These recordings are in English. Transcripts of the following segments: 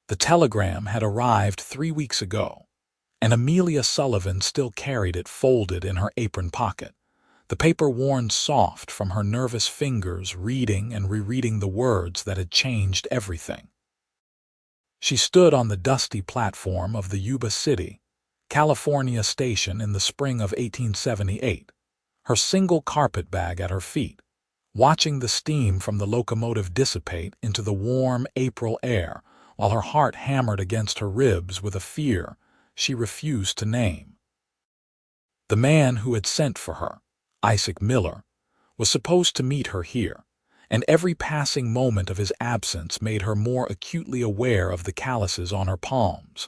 The telegram had arrived 3 weeks ago, and Amelia Sullivan still carried it folded in her apron pocket, the paper worn soft from her nervous fingers reading and rereading the words that had changed everything. She stood on the dusty platform of the Yuba City, California station in the spring of 1878, her single carpetbag at her feet, watching the steam from the locomotive dissipate into the warm April air while her heart hammered against her ribs with a fear she refused to name. The man who had sent for her, Isaac Miller, was supposed to meet her here, and every passing moment of his absence made her more acutely aware of the calluses on her palms,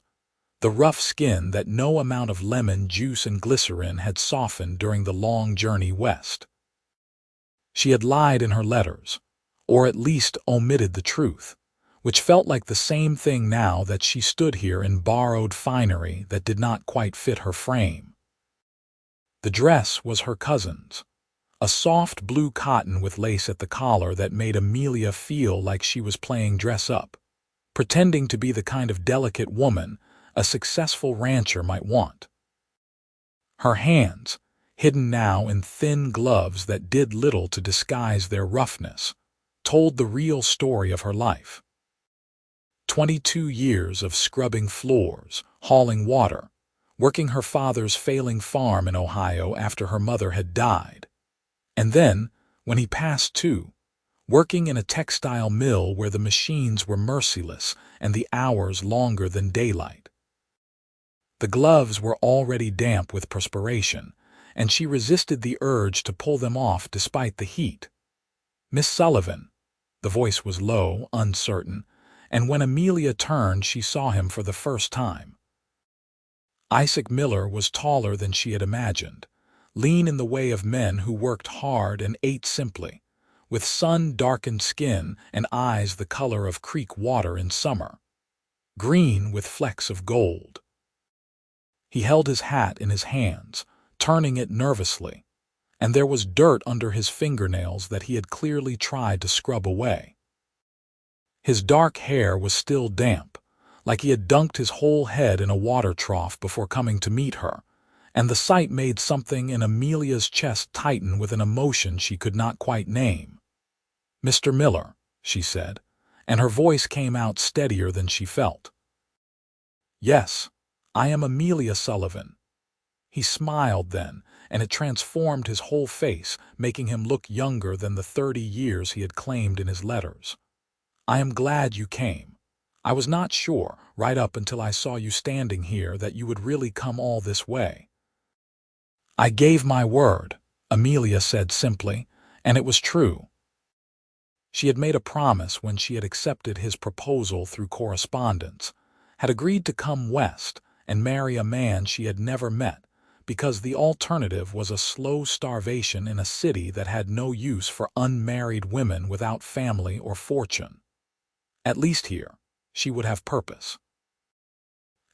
the rough skin that no amount of lemon juice and glycerin had softened during the long journey west. She had lied in her letters, or at least omitted the truth, which felt like the same thing now that she stood here in borrowed finery that did not quite fit her frame. The dress was her cousin's, a soft blue cotton with lace at the collar that made Amelia feel like she was playing dress-up, pretending to be the kind of delicate woman a successful rancher might want. Her hands, hidden now in thin gloves that did little to disguise their roughness, told the real story of her life. 22 years of scrubbing floors, hauling water, working her father's failing farm in Ohio after her mother had died. And then, when he passed too, working in a textile mill where the machines were merciless and the hours longer than daylight. The gloves were already damp with perspiration, and she resisted the urge to pull them off despite the heat. "Miss Sullivan," the voice was low, uncertain, and when Amelia turned she saw him for the first time. Isaac Miller was taller than she had imagined, lean in the way of men who worked hard and ate simply, with sun-darkened skin and eyes the color of creek water in summer, green with flecks of gold. He held his hat in his hands, turning it nervously, and there was dirt under his fingernails that he had clearly tried to scrub away. His dark hair was still damp, like he had dunked his whole head in a water trough before coming to meet her, and the sight made something in Amelia's chest tighten with an emotion she could not quite name. "Mr. Miller," she said, and her voice came out steadier than she felt. "Yes, I am Amelia Sullivan." He smiled then, and it transformed his whole face, making him look younger than the 30 years he had claimed in his letters. "I am glad you came. I was not sure, right up until I saw you standing here, that you would really come all this way." "I gave my word," Amelia said simply, and it was true. She had made a promise when she had accepted his proposal through correspondence, had agreed to come west and marry a man she had never met, because the alternative was a slow starvation in a city that had no use for unmarried women without family or fortune. At least here, she would have purpose.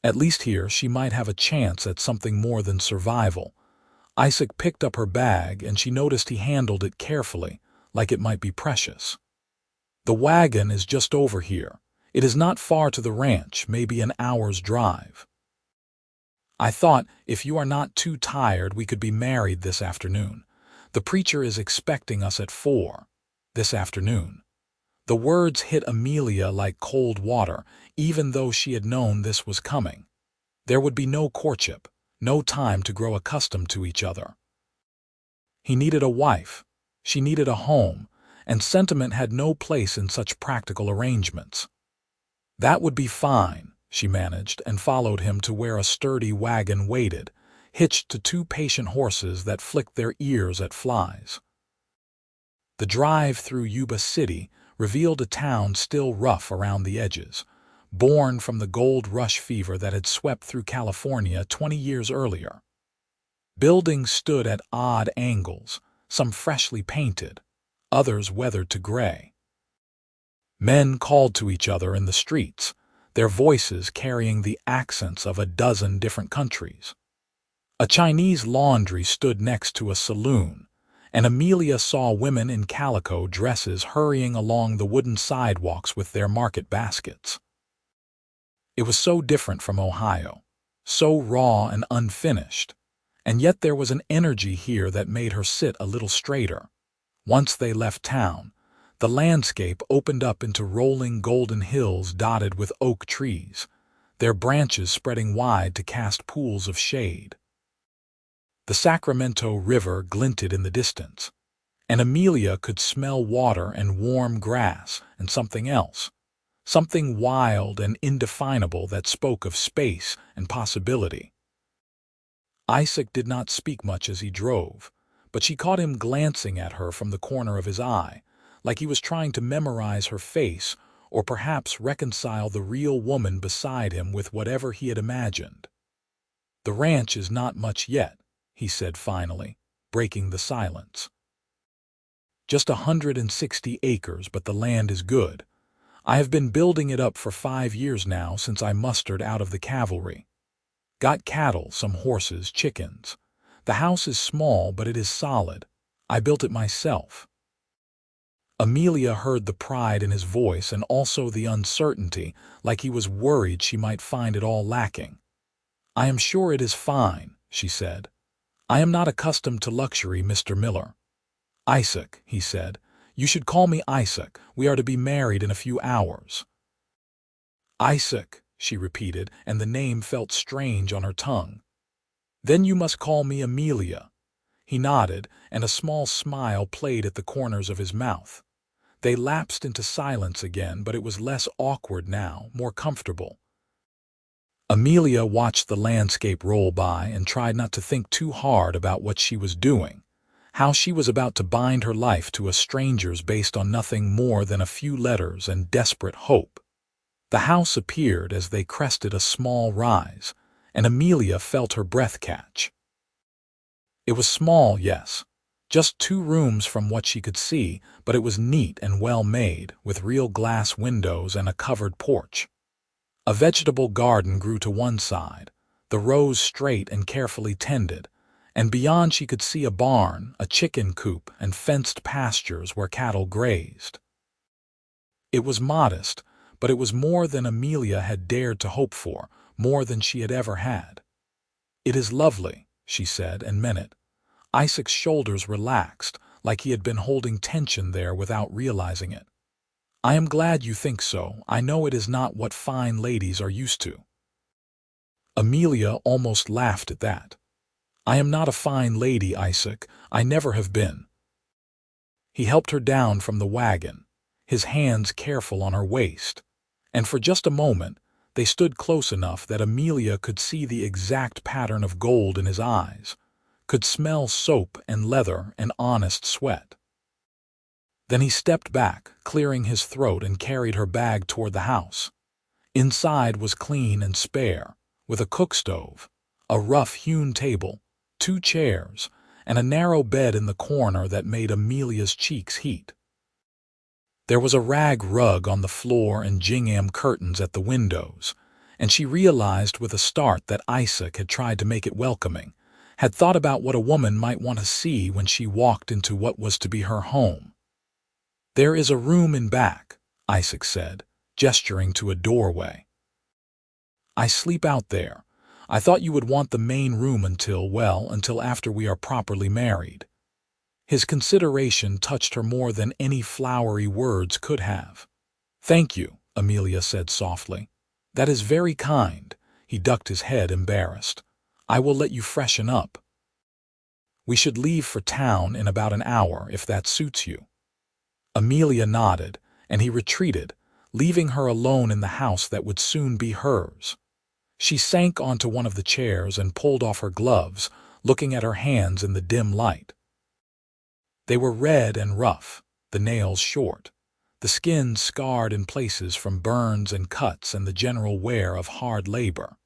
At least here she might have a chance at something more than survival. Isaac picked up her bag, and she noticed he handled it carefully, like it might be precious. "The wagon is just over here. It is not far to the ranch, maybe an hour's drive. I thought, if you are not too tired, we could be married this afternoon. The preacher is expecting us at 4 this afternoon." The words hit Amelia like cold water, even though she had known this was coming. There would be no courtship, no time to grow accustomed to each other. He needed a wife, she needed a home, and sentiment had no place in such practical arrangements. "That would be fine," she managed, and followed him to where a sturdy wagon waited, hitched to 2 patient horses that flicked their ears at flies. The drive through Yuba City revealed a town still rough around the edges, born from the gold rush fever that had swept through California 20 years earlier. Buildings stood at odd angles, some freshly painted, others weathered to gray. Men called to each other in the streets, their voices carrying the accents of a dozen different countries. A Chinese laundry stood next to a saloon, and Amelia saw women in calico dresses hurrying along the wooden sidewalks with their market baskets. It was so different from Ohio, so raw and unfinished, and yet there was an energy here that made her sit a little straighter. Once they left town, the landscape opened up into rolling golden hills dotted with oak trees, their branches spreading wide to cast pools of shade. The Sacramento River glinted in the distance, and Amelia could smell water and warm grass and something else, something wild and indefinable that spoke of space and possibility. Isaac did not speak much as he drove, but she caught him glancing at her from the corner of his eye, like he was trying to memorize her face or perhaps reconcile the real woman beside him with whatever he had imagined. "The ranch is not much yet," he said finally, breaking the silence. "Just 160 acres, but the land is good. I have been building it up for 5 years now since I mustered out of the cavalry. Got cattle, some horses, chickens. The house is small, but it is solid. I built it myself." Amelia heard the pride in his voice and also the uncertainty, like he was worried she might find it all lacking. "I am sure it is fine," she said. "I am not accustomed to luxury, Mr. Miller." "Isaac," he said. "You should call me Isaac. We are to be married in a few hours." "Isaac," she repeated, and the name felt strange on her tongue. "Then you must call me Amelia." He nodded, and a small smile played at the corners of his mouth. They lapsed into silence again, but it was less awkward now, more comfortable. Amelia watched the landscape roll by and tried not to think too hard about what she was doing, how she was about to bind her life to a stranger's based on nothing more than a few letters and desperate hope. The house appeared as they crested a small rise, and Amelia felt her breath catch. It was small, yes, just 2 rooms from what she could see, but it was neat and well made, with real glass windows and a covered porch. A vegetable garden grew to one side, the rows straight and carefully tended, and beyond she could see a barn, a chicken coop, and fenced pastures where cattle grazed. It was modest, but it was more than Amelia had dared to hope for, more than she had ever had. "It is lovely," she said, and meant it. Isaac's shoulders relaxed, like he had been holding tension there without realizing it. "I am glad you think so. I know it is not what fine ladies are used to." Amelia almost laughed at that. "I am not a fine lady, Isaac. I never have been." He helped her down from the wagon, his hands careful on her waist, and for just a moment they stood close enough that Amelia could see the exact pattern of gold in his eyes, could smell soap and leather and honest sweat. Then he stepped back, clearing his throat, and carried her bag toward the house. Inside was clean and spare, with a cook stove, a rough-hewn table, 2 chairs, and a narrow bed in the corner that made Amelia's cheeks heat. There was a rag rug on the floor and gingham curtains at the windows, and she realized with a start that Isaac had tried to make it welcoming, had thought about what a woman might want to see when she walked into what was to be her home. "There is a room in back," Isaac said, gesturing to a doorway. "I sleep out there. I thought you would want the main room until after we are properly married." His consideration touched her more than any flowery words could have. "Thank you," Amelia said softly. "That is very kind." He ducked his head, embarrassed. "I will let you freshen up. We should leave for town in about an hour, if that suits you." Amelia nodded, and he retreated, leaving her alone in the house that would soon be hers. She sank onto one of the chairs and pulled off her gloves, looking at her hands in the dim light. They were red and rough, the nails short, the skin scarred in places from burns and cuts and the general wear of hard labor.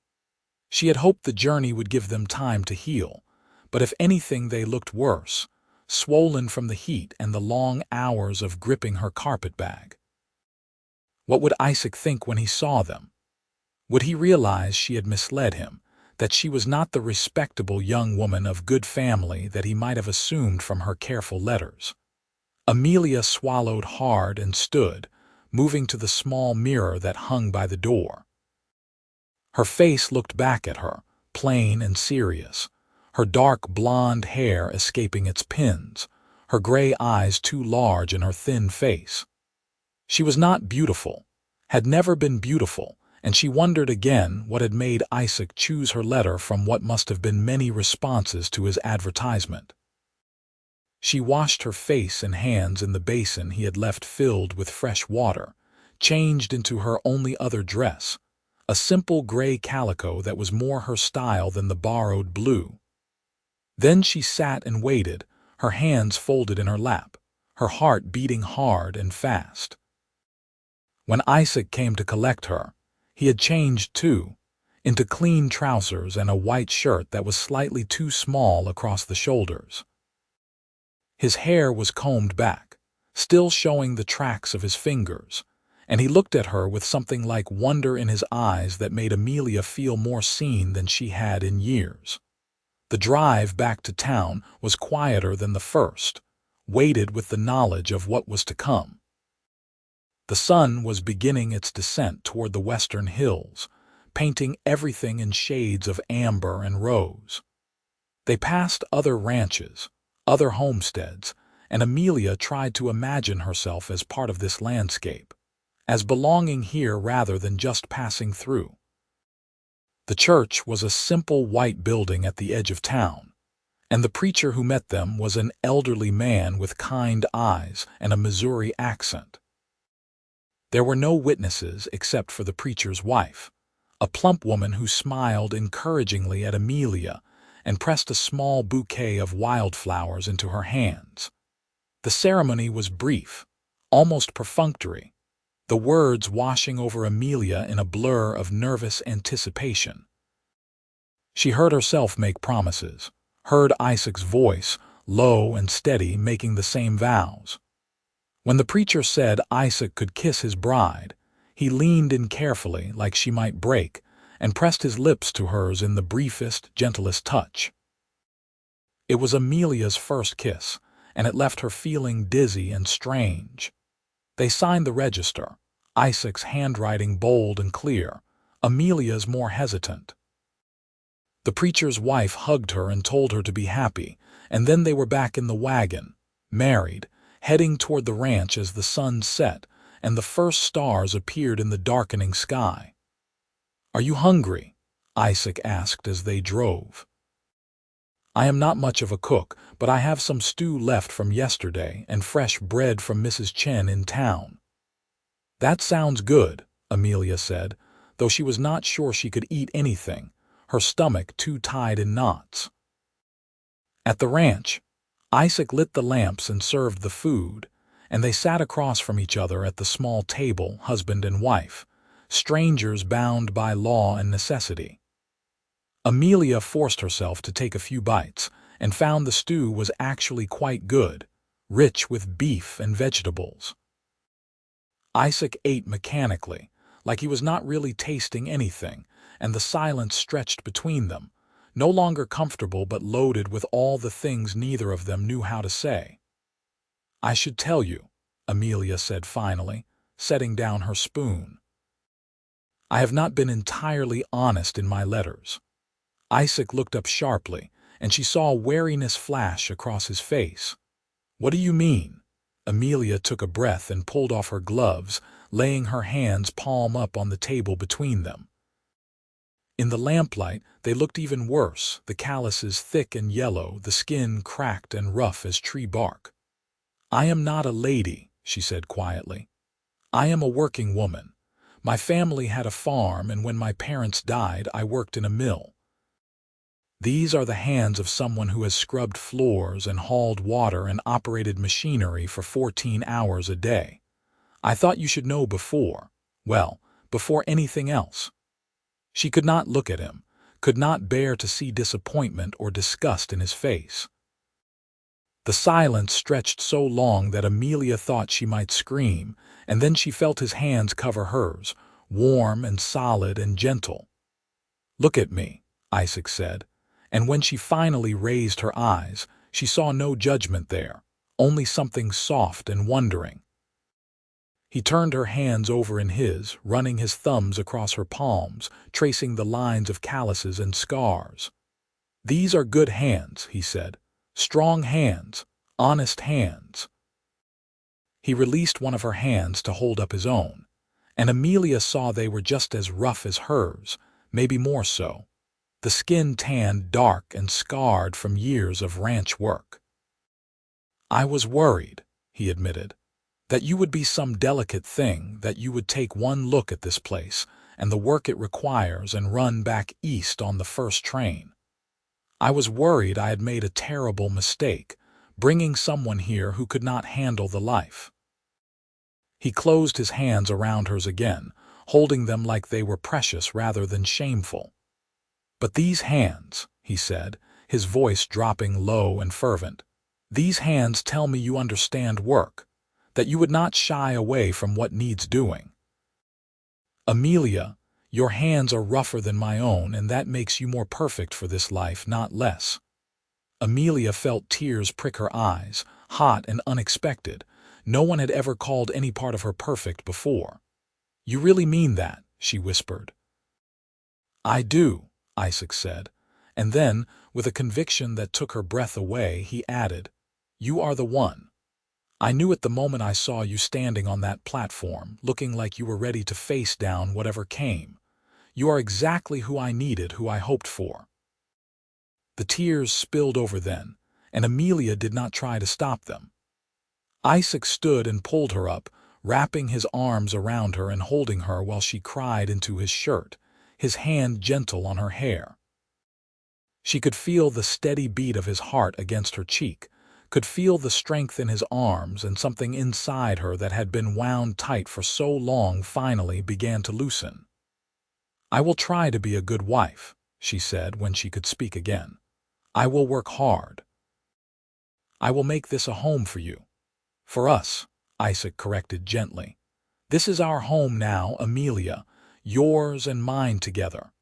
She had hoped the journey would give them time to heal, but if anything they looked worse, swollen from the heat and the long hours of gripping her carpetbag. What would Isaac think when he saw them? Would he realize she had misled him, that she was not the respectable young woman of good family that he might have assumed from her careful letters? Amelia swallowed hard and stood, moving to the small mirror that hung by the door. Her face looked back at her, plain and serious, her dark blonde hair escaping its pins, her gray eyes too large in her thin face. She was not beautiful, had never been beautiful, and she wondered again what had made Isaac choose her letter from what must have been many responses to his advertisement. She washed her face and hands in the basin he had left filled with fresh water, changed into her only other dress, a simple gray calico that was more her style than the borrowed blue. Then she sat and waited, her hands folded in her lap, her heart beating hard and fast. When Isaac came to collect her, he had changed too, into clean trousers and a white shirt that was slightly too small across the shoulders. His hair was combed back, still showing the tracks of his fingers, and he looked at her with something like wonder in his eyes that made Amelia feel more seen than she had in years. The drive back to town was quieter than the first, weighted with the knowledge of what was to come. The sun was beginning its descent toward the western hills, painting everything in shades of amber and rose. They passed other ranches, other homesteads, and Amelia tried to imagine herself as part of this landscape, as belonging here rather than just passing through. The church was a simple white building at the edge of town, and the preacher who met them was an elderly man with kind eyes and a Missouri accent. There were no witnesses except for the preacher's wife, a plump woman who smiled encouragingly at Amelia and pressed a small bouquet of wildflowers into her hands. The ceremony was brief, almost perfunctory, the words washing over Amelia in a blur of nervous anticipation. She heard herself make promises, heard Isaac's voice, low and steady, making the same vows. When the preacher said Isaac could kiss his bride, he leaned in carefully like she might break and pressed his lips to hers in the briefest, gentlest touch. It was Amelia's first kiss, and it left her feeling dizzy and strange. They signed the register, Isaac's handwriting bold and clear, Amelia's more hesitant. The preacher's wife hugged her and told her to be happy, and then they were back in the wagon, married, heading toward the ranch as the sun set and the first stars appeared in the darkening sky. "Are you hungry?" Isaac asked as they drove. "I am not much of a cook, but I have some stew left from yesterday and fresh bread from Mrs. Chen in town." "That sounds good," Amelia said, though she was not sure she could eat anything, her stomach too tied in knots. At the ranch, Isaac lit the lamps and served the food, and they sat across from each other at the small table, husband and wife, strangers bound by law and necessity. Amelia forced herself to take a few bites and found the stew was actually quite good, rich with beef and vegetables. Isaac ate mechanically, like he was not really tasting anything, and the silence stretched between them, no longer comfortable but loaded with all the things neither of them knew how to say. "I should tell you," Amelia said finally, setting down her spoon. "I have not been entirely honest in my letters." Isaac looked up sharply, and she saw wariness flash across his face. "What do you mean?" Amelia took a breath and pulled off her gloves, laying her hands palm up on the table between them. In the lamplight, they looked even worse, the calluses thick and yellow, the skin cracked and rough as tree bark. "I am not a lady," she said quietly. "I am a working woman. My family had a farm, and when my parents died, I worked in a mill. These are the hands of someone who has scrubbed floors and hauled water and operated machinery for 14 hours a day. I thought you should know before, well, before anything else." She could not look at him, could not bear to see disappointment or disgust in his face. The silence stretched so long that Amelia thought she might scream, and then she felt his hands cover hers, warm and solid and gentle. "Look at me," Isaac said, and when she finally raised her eyes, she saw no judgment there, only something soft and wondering. He turned her hands over in his, running his thumbs across her palms, tracing the lines of calluses and scars. "These are good hands," he said. "Strong hands, honest hands." He released one of her hands to hold up his own, and Amelia saw they were just as rough as hers, maybe more so. The skin tanned dark and scarred from years of ranch work. "I was worried," he admitted, "that you would be some delicate thing, that you would take one look at this place and the work it requires and run back east on the first train. I was worried I had made a terrible mistake, bringing someone here who could not handle the life." He closed his hands around hers again, holding them like they were precious rather than shameful. "But these hands," he said, his voice dropping low and fervent, "these hands tell me you understand work, that you would not shy away from what needs doing. Amelia, your hands are rougher than my own, and that makes you more perfect for this life, not less." Amelia felt tears prick her eyes, hot and unexpected. No one had ever called any part of her perfect before. "You really mean that?" she whispered. "I do," Isaac said, and then, with a conviction that took her breath away, he added, "You are the one. I knew it the moment I saw you standing on that platform, looking like you were ready to face down whatever came. You are exactly who I needed, who I hoped for." The tears spilled over then, and Amelia did not try to stop them. Isaac stood and pulled her up, wrapping his arms around her and holding her while she cried into his shirt, his hand gentle on her hair. She could feel the steady beat of his heart against her cheek, could feel the strength in his arms, and something inside her that had been wound tight for so long finally began to loosen. "I will try to be a good wife," she said when she could speak again. "I will work hard. I will make this a home for you. For us," Isaac corrected gently. "This is our home now, Amelia, yours and mine together."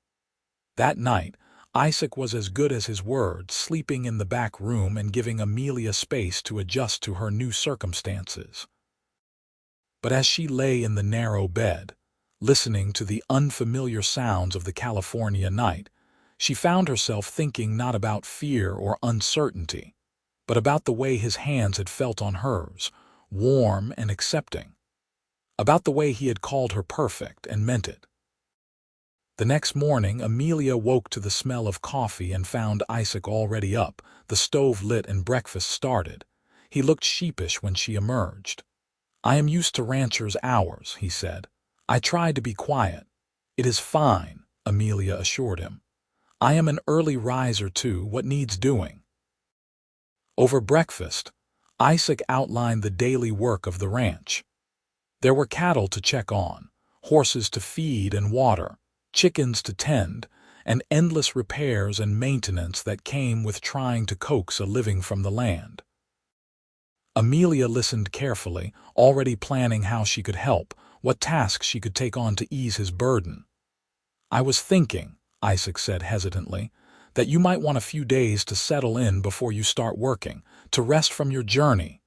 That night, Isaac was as good as his word, sleeping in the back room and giving Amelia space to adjust to her new circumstances. But as she lay in the narrow bed, listening to the unfamiliar sounds of the California night, she found herself thinking not about fear or uncertainty, but about the way his hands had felt on hers, warm and accepting. About the way he had called her perfect and meant it. The next morning, Amelia woke to the smell of coffee and found Isaac already up, the stove lit and breakfast started. He looked sheepish when she emerged. "I am used to ranchers' hours," he said. "I tried to be quiet." "It is fine," Amelia assured him. "I am an early riser too, what needs doing." Over breakfast, Isaac outlined the daily work of the ranch. There were cattle to check on, horses to feed and water, chickens to tend, and endless repairs and maintenance that came with trying to coax a living from the land. Amelia listened carefully, already planning how she could help, what tasks she could take on to ease his burden. "I was thinking," Isaac said hesitantly, "that you might want a few days to settle in before you start working, to rest from your journey."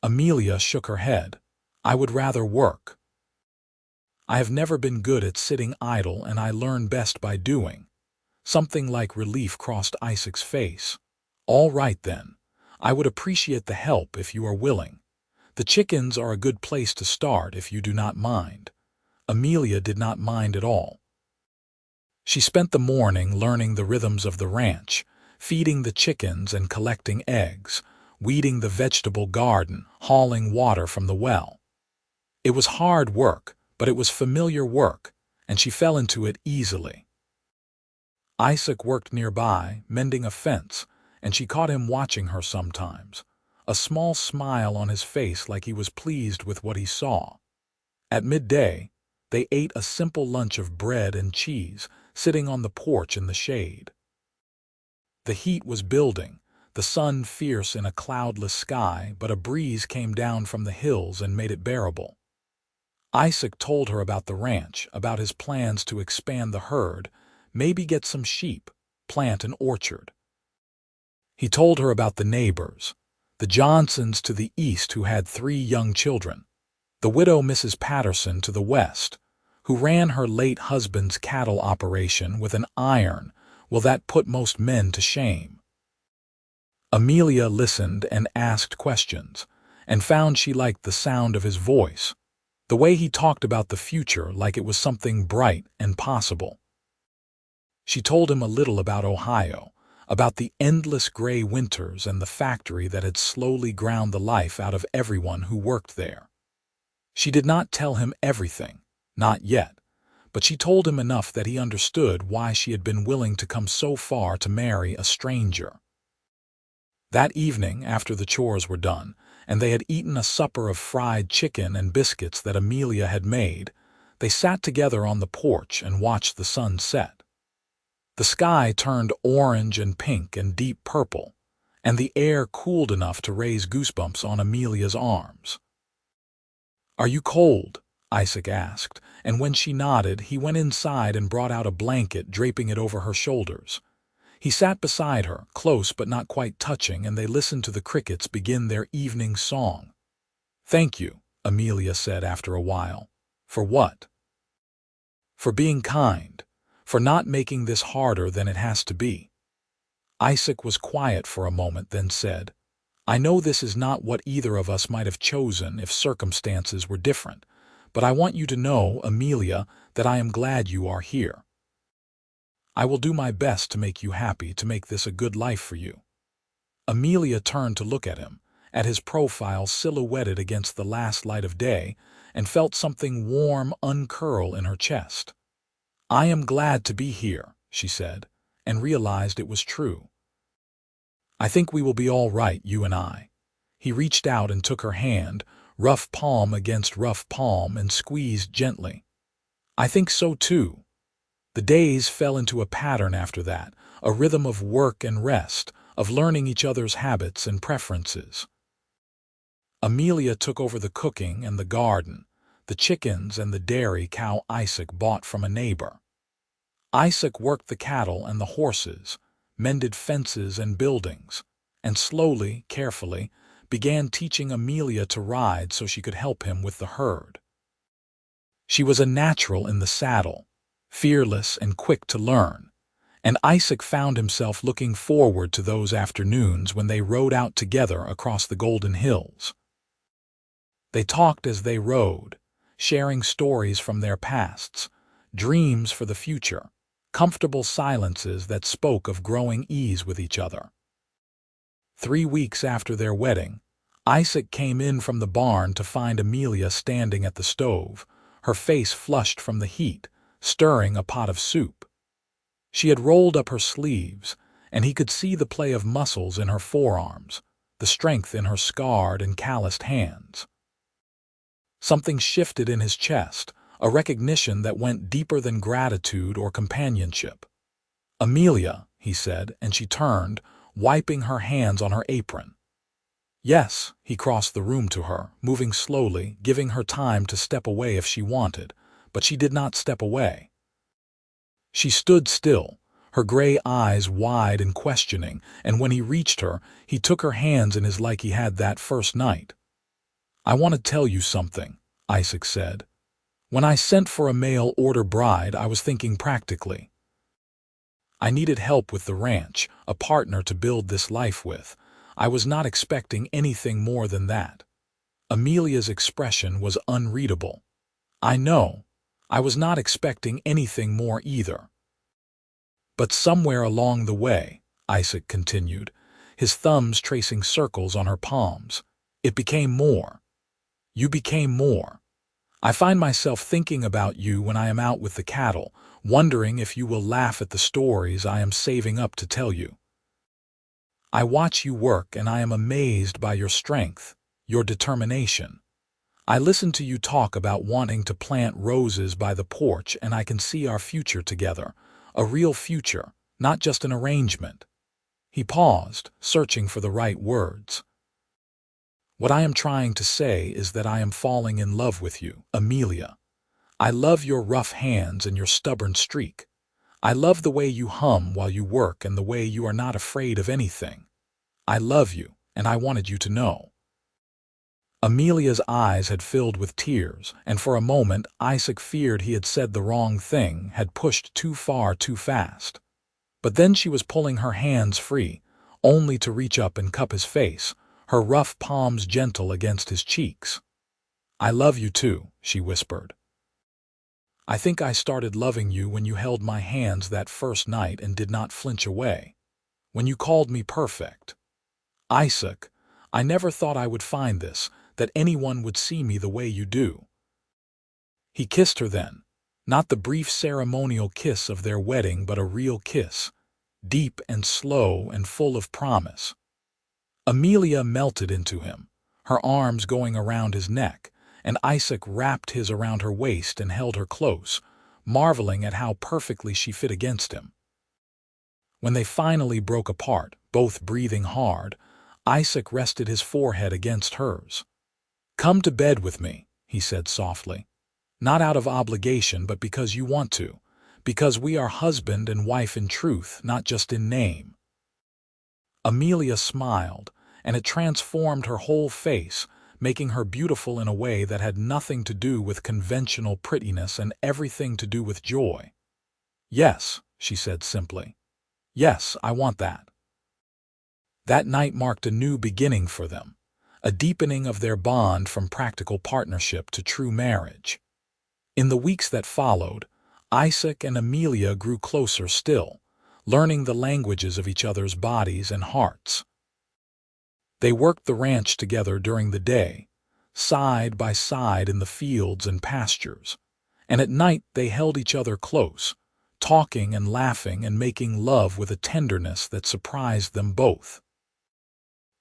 Amelia shook her head. "I would rather work. I have never been good at sitting idle, and I learn best by doing." Something like relief crossed Isaac's face. "All right then. I would appreciate the help if you are willing. The chickens are a good place to start if you do not mind." Amelia did not mind at all. She spent the morning learning the rhythms of the ranch, feeding the chickens and collecting eggs, weeding the vegetable garden, hauling water from the well. It was hard work, but it was familiar work, and she fell into it easily. Isaac worked nearby, mending a fence, and she caught him watching her sometimes, a small smile on his face like he was pleased with what he saw. At midday, they ate a simple lunch of bread and cheese, sitting on the porch in the shade. The heat was building, the sun fierce in a cloudless sky, but a breeze came down from the hills and made it bearable. Isaac told her about the ranch, about his plans to expand the herd, maybe get some sheep, plant an orchard. He told her about the neighbors, the Johnsons to the east who had 3 young children. the widow Mrs. Patterson to the west, who ran her late husband's cattle operation with an iron, well, that put most men to shame. Amelia listened and asked questions, and found she liked the sound of his voice, the way he talked about the future like it was something bright and possible. She told him a little about Ohio, about the endless gray winters and the factory that had slowly ground the life out of everyone who worked there. She did not tell him everything, not yet, but she told him enough that he understood why she had been willing to come so far to marry a stranger. That evening, after the chores were done, and they had eaten a supper of fried chicken and biscuits that Amelia had made, they sat together on the porch and watched the sun set. The sky turned orange and pink and deep purple, and the air cooled enough to raise goosebumps on Amelia's arms. "Are you cold?" Isaac asked, and when she nodded, he went inside and brought out a blanket, draping it over her shoulders. He sat beside her, close but not quite touching, and they listened to the crickets begin their evening song. "Thank you," Amelia said after a while. "For what?" "For being kind, for not making this harder than it has to be." Isaac was quiet for a moment, then said, "I know this is not what either of us might have chosen if circumstances were different, but I want you to know, Amelia, that I am glad you are here. I will do my best to make you happy, to make this a good life for you." Amelia turned to look at him, at his profile silhouetted against the last light of day, and felt something warm uncurl in her chest. "I am glad to be here," she said, and realized it was true. "I think we will be all right, you and I." He reached out and took her hand, rough palm against rough palm, and squeezed gently. "I think so too." The days fell into a pattern after that, a rhythm of work and rest, of learning each other's habits and preferences. Amelia took over the cooking and the garden, the chickens and the dairy cow Isaac bought from a neighbor. Isaac worked the cattle and the horses, mended fences and buildings, and slowly, carefully, began teaching Amelia to ride so she could help him with the herd. She was a natural in the saddle, fearless and quick to learn, and Isaac found himself looking forward to those afternoons when they rode out together across the Golden Hills. They talked as they rode, sharing stories from their pasts, dreams for the future, comfortable silences that spoke of growing ease with each other. 3 weeks after their wedding, Isaac came in from the barn to find Amelia standing at the stove, her face flushed from the heat, stirring a pot of soup. She had rolled up her sleeves, and he could see the play of muscles in her forearms, the strength in her scarred and calloused hands. Something shifted in his chest, a recognition that went deeper than gratitude or companionship. "Amelia," he said, and she turned, wiping her hands on her apron. "Yes," he crossed the room to her, moving slowly, giving her time to step away if she wanted, but she did not step away. She stood still, her gray eyes wide and questioning, and when he reached her, he took her hands in his like he had that first night. "I want to tell you something," Isaac said. "When I sent for a mail-order bride, I was thinking practically. I needed help with the ranch, a partner to build this life with. I was not expecting anything more than that." Amelia's expression was unreadable. "I know. I was not expecting anything more either." "But somewhere along the way," Isaac continued, his thumbs tracing circles on her palms, "it became more. You became more. I find myself thinking about you when I am out with the cattle, wondering if you will laugh at the stories I am saving up to tell you. I watch you work and I am amazed by your strength, your determination. I listen to you talk about wanting to plant roses by the porch, and I can see our future together, a real future, not just an arrangement." He paused, searching for the right words. "What I am trying to say is that I am falling in love with you, Amelia. I love your rough hands and your stubborn streak. I love the way you hum while you work and the way you are not afraid of anything. I love you, and I wanted you to know." Amelia's eyes had filled with tears, and for a moment Isaac feared he had said the wrong thing, had pushed too far too fast. But then she was pulling her hands free, only to reach up and cup his face, her rough palms gentle against his cheeks. "I love you too," she whispered. "I think I started loving you when you held my hands that first night and did not flinch away. When you called me perfect. Isaac, I never thought I would find this, that anyone would see me the way you do." He kissed her then, not the brief ceremonial kiss of their wedding, but a real kiss, deep and slow and full of promise. Amelia melted into him, her arms going around his neck, and Isaac wrapped his around her waist and held her close, marveling at how perfectly she fit against him. When they finally broke apart, both breathing hard, Isaac rested his forehead against hers. "Come to bed with me," he said softly. "Not out of obligation, but because you want to. Because we are husband and wife in truth, not just in name." Amelia smiled, and it transformed her whole face, making her beautiful in a way that had nothing to do with conventional prettiness and everything to do with joy. "Yes," she said simply. "Yes, I want that." That night marked a new beginning for them, a deepening of their bond from practical partnership to true marriage. In the weeks that followed, Isaac and Amelia grew closer still, learning the languages of each other's bodies and hearts. They worked the ranch together during the day, side by side in the fields and pastures, and at night they held each other close, talking and laughing and making love with a tenderness that surprised them both.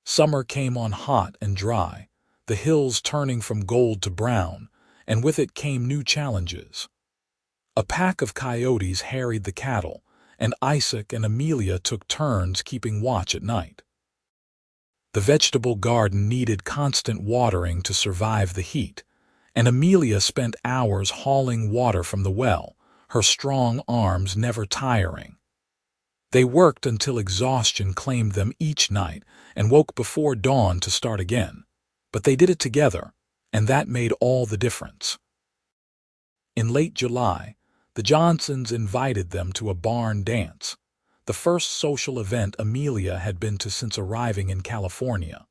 Summer came on hot and dry, the hills turning from gold to brown, and with it came new challenges. A pack of coyotes harried the cattle, and Isaac and Amelia took turns keeping watch at night. The vegetable garden needed constant watering to survive the heat, and Amelia spent hours hauling water from the well, her strong arms never tiring. They worked until exhaustion claimed them each night and woke before dawn to start again, but they did it together, and that made all the difference. In late July, the Johnsons invited them to a barn dance, the first social event Amelia had been to since arriving in California.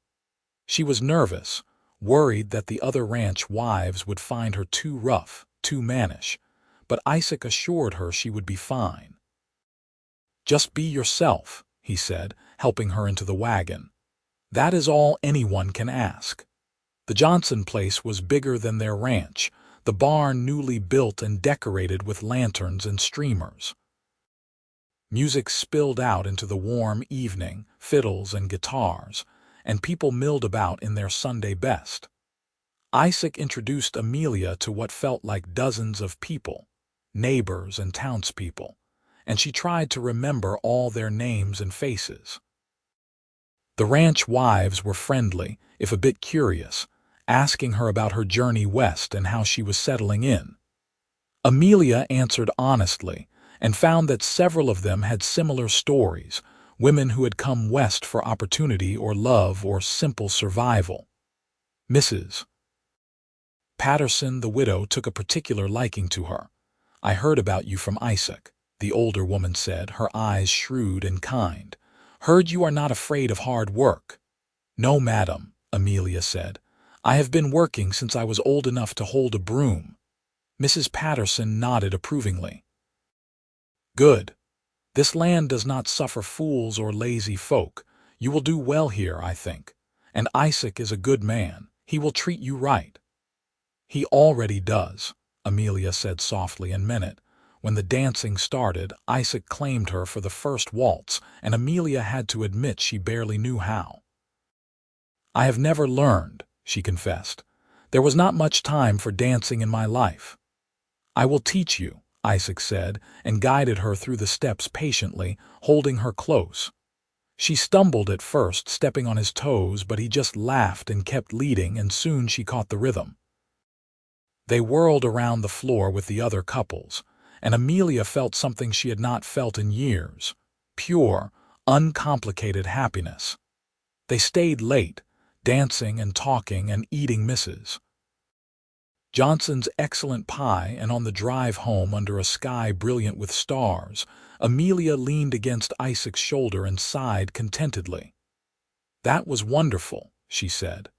She was nervous, worried that the other ranch wives would find her too rough, too mannish, but Isaac assured her she would be fine. "Just be yourself," he said, helping her into the wagon. "That is all anyone can ask." The Johnson place was bigger than their ranch, the barn newly built and decorated with lanterns and streamers. Music spilled out into the warm evening, fiddles and guitars, and people milled about in their Sunday best. Isaac introduced Amelia to what felt like dozens of people, neighbors and townspeople, and she tried to remember all their names and faces. The ranch wives were friendly, if a bit curious, asking her about her journey west and how she was settling in. Amelia answered honestly, and found that several of them had similar stories, women who had come west for opportunity or love or simple survival. Mrs. Patterson, the widow, took a particular liking to her. "I heard about you from Isaac," the older woman said, her eyes shrewd and kind. "Heard you are not afraid of hard work." "No, madam," Amelia said. "I have been working since I was old enough to hold a broom." Mrs. Patterson nodded approvingly. "Good. This land does not suffer fools or lazy folk. You will do well here, I think. And Isaac is a good man. He will treat you right." "He already does," Amelia said softly and meant it. When the dancing started, Isaac claimed her for the first waltz, and Amelia had to admit she barely knew how. "I have never learned," she confessed. "There was not much time for dancing in my life." "I will teach you," Isaac said, and guided her through the steps patiently, holding her close. She stumbled at first, stepping on his toes, but he just laughed and kept leading, and soon she caught the rhythm. They whirled around the floor with the other couples, and Amelia felt something she had not felt in years, pure, uncomplicated happiness. They stayed late, dancing and talking and eating Mrs. Johnson's excellent pie, and on the drive home under a sky brilliant with stars, Amelia leaned against Isaac's shoulder and sighed contentedly. "That was wonderful," she said.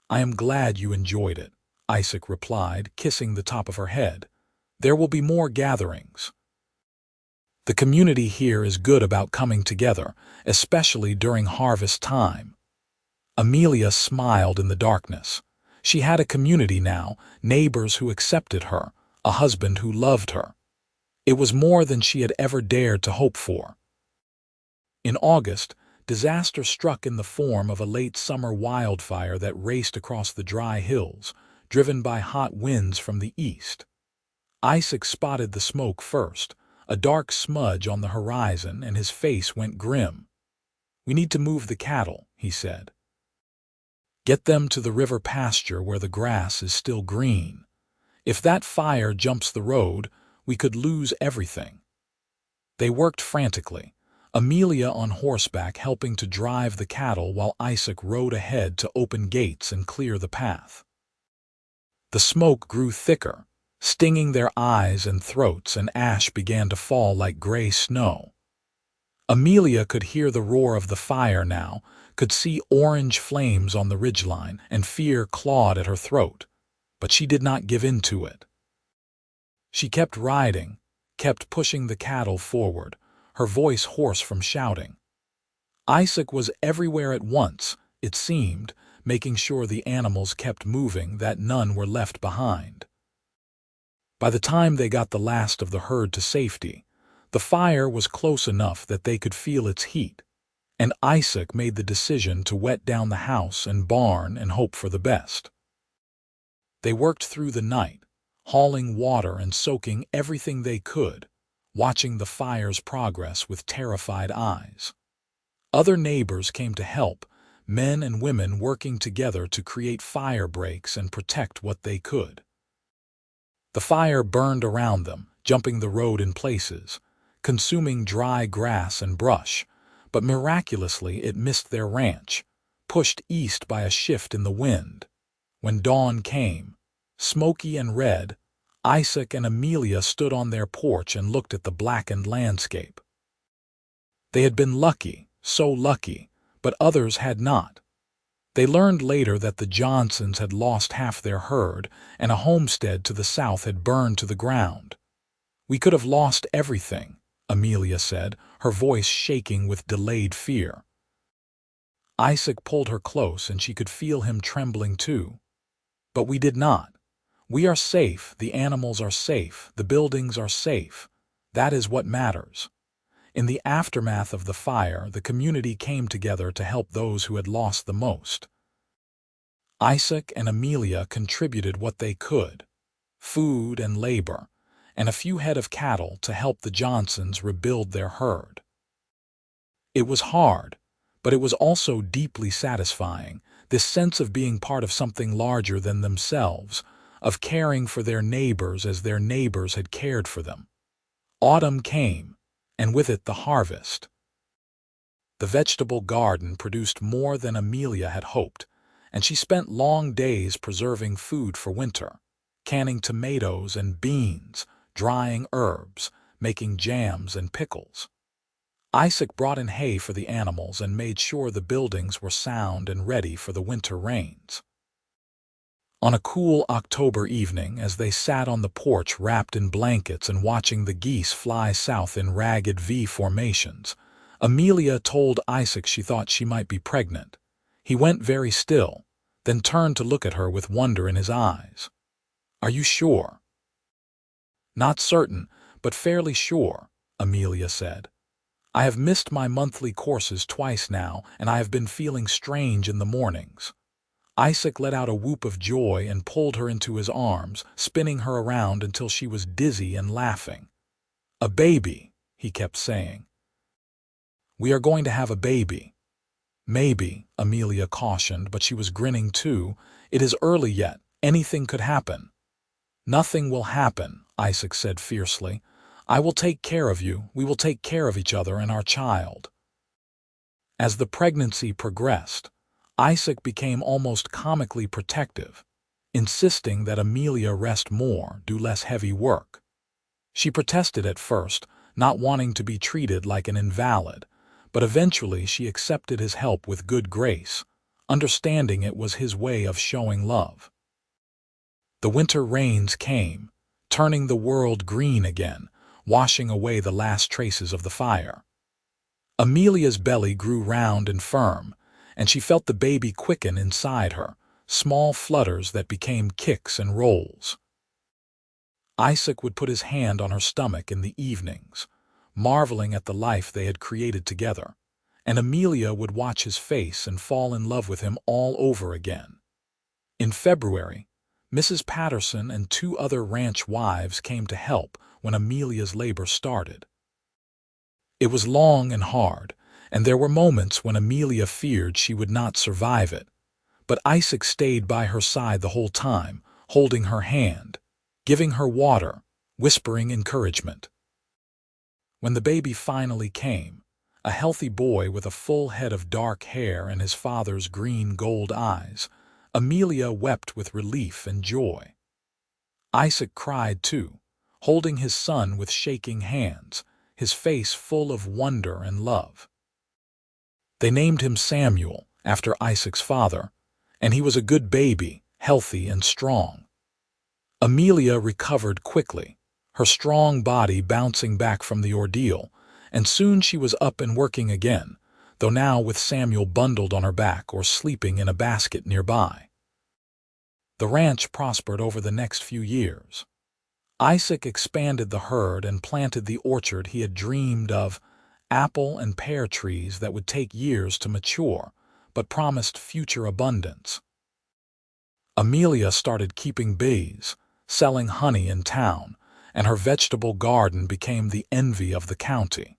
"I am glad you enjoyed it," Isaac replied, kissing the top of her head. "There will be more gatherings. The community here is good about coming together, especially during harvest time." Amelia smiled in the darkness. She had a community now, neighbors who accepted her, a husband who loved her. It was more than she had ever dared to hope for. In August, disaster struck in the form of a late summer wildfire that raced across the dry hills, driven by hot winds from the east. Isaac spotted the smoke first, a dark smudge on the horizon, and his face went grim. "We need to move the cattle," he said. "Get them to the river pasture where the grass is still green. If that fire jumps the road, we could lose everything." They worked frantically, Amelia on horseback helping to drive the cattle while Isaac rode ahead to open gates and clear the path. The smoke grew thicker, stinging their eyes and throats, and ash began to fall like gray snow. Amelia could hear the roar of the fire now, could see orange flames on the ridgeline, and fear clawed at her throat, but she did not give in to it. She kept riding, kept pushing the cattle forward, her voice hoarse from shouting. Isaac was everywhere at once, it seemed, making sure the animals kept moving, that none were left behind. By the time they got the last of the herd to safety, the fire was close enough that they could feel its heat, and Isaac made the decision to wet down the house and barn and hope for the best. They worked through the night, hauling water and soaking everything they could, watching the fire's progress with terrified eyes. Other neighbors came to help, men and women working together to create fire breaks and protect what they could. The fire burned around them, jumping the road in places, consuming dry grass and brush, but miraculously it missed their ranch, pushed east by a shift in the wind. When dawn came, smoky and red, Isaac and Amelia stood on their porch and looked at the blackened landscape. They had been lucky, so lucky, but others had not. They learned later that the Johnsons had lost half their herd, and a homestead to the south had burned to the ground. "We could have lost everything," Amelia said, her voice shaking with delayed fear. Isaac pulled her close, and she could feel him trembling too. "But we did not. We are safe, the animals are safe, the buildings are safe. That is what matters." In the aftermath of the fire, the community came together to help those who had lost the most. Isaac and Amelia contributed what they could, food and labor, and a few head of cattle to help the Johnsons rebuild their herd. It was hard, but it was also deeply satisfying, this sense of being part of something larger than themselves, of caring for their neighbors as their neighbors had cared for them. Autumn came, and with it the harvest. The vegetable garden produced more than Amelia had hoped, and she spent long days preserving food for winter, canning tomatoes and beans, drying herbs, making jams and pickles. Isaac brought in hay for the animals and made sure the buildings were sound and ready for the winter rains. On a cool October evening, as they sat on the porch wrapped in blankets and watching the geese fly south in ragged V formations, Amelia told Isaac she thought she might be pregnant. He went very still, then turned to look at her with wonder in his eyes. "Are you sure?" "Not certain, but fairly sure," Amelia said. "I have missed my monthly courses twice now, and I have been feeling strange in the mornings." Isaac let out a whoop of joy and pulled her into his arms, spinning her around until she was dizzy and laughing. "A baby," he kept saying. "We are going to have a baby." "Maybe," Amelia cautioned, but she was grinning too. "It is early yet. Anything could happen." "Nothing will happen," Isaac said fiercely. "I will take care of you. We will take care of each other and our child." As the pregnancy progressed, Isaac became almost comically protective, insisting that Amelia rest more, do less heavy work. She protested at first, not wanting to be treated like an invalid, but eventually she accepted his help with good grace, understanding it was his way of showing love. The winter rains came, turning the world green again, washing away the last traces of the fire. Amelia's belly grew round and firm, and she felt the baby quicken inside her, small flutters that became kicks and rolls. Isaac would put his hand on her stomach in the evenings, marveling at the life they had created together, and Amelia would watch his face and fall in love with him all over again. In February, Mrs. Patterson and 2 other ranch wives came to help when Amelia's labor started. It was long and hard, and there were moments when Amelia feared she would not survive it, but Isaac stayed by her side the whole time, holding her hand, giving her water, whispering encouragement. When the baby finally came, a healthy boy with a full head of dark hair and his father's green gold eyes, Amelia wept with relief and joy. Isaac cried too, holding his son with shaking hands, his face full of wonder and love. They named him Samuel, after Isaac's father, and he was a good baby, healthy and strong. Amelia recovered quickly, her strong body bouncing back from the ordeal, and soon she was up and working again, though now with Samuel bundled on her back or sleeping in a basket nearby. The ranch prospered over the next few years. Isaac expanded the herd and planted the orchard he had dreamed of, apple and pear trees that would take years to mature, but promised future abundance. Amelia started keeping bees, selling honey in town, and her vegetable garden became the envy of the county.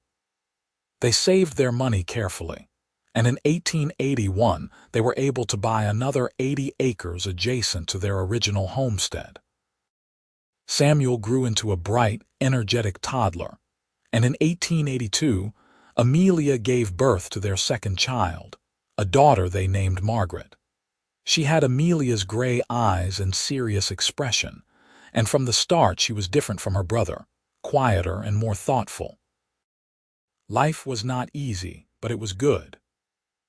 They saved their money carefully, and in 1881 they were able to buy another 80 acres adjacent to their original homestead. Samuel grew into a bright, energetic toddler, and in 1882, Amelia gave birth to their second child, a daughter they named Margaret. She had Amelia's gray eyes and serious expression, and from the start she was different from her brother, quieter and more thoughtful. Life was not easy, but it was good.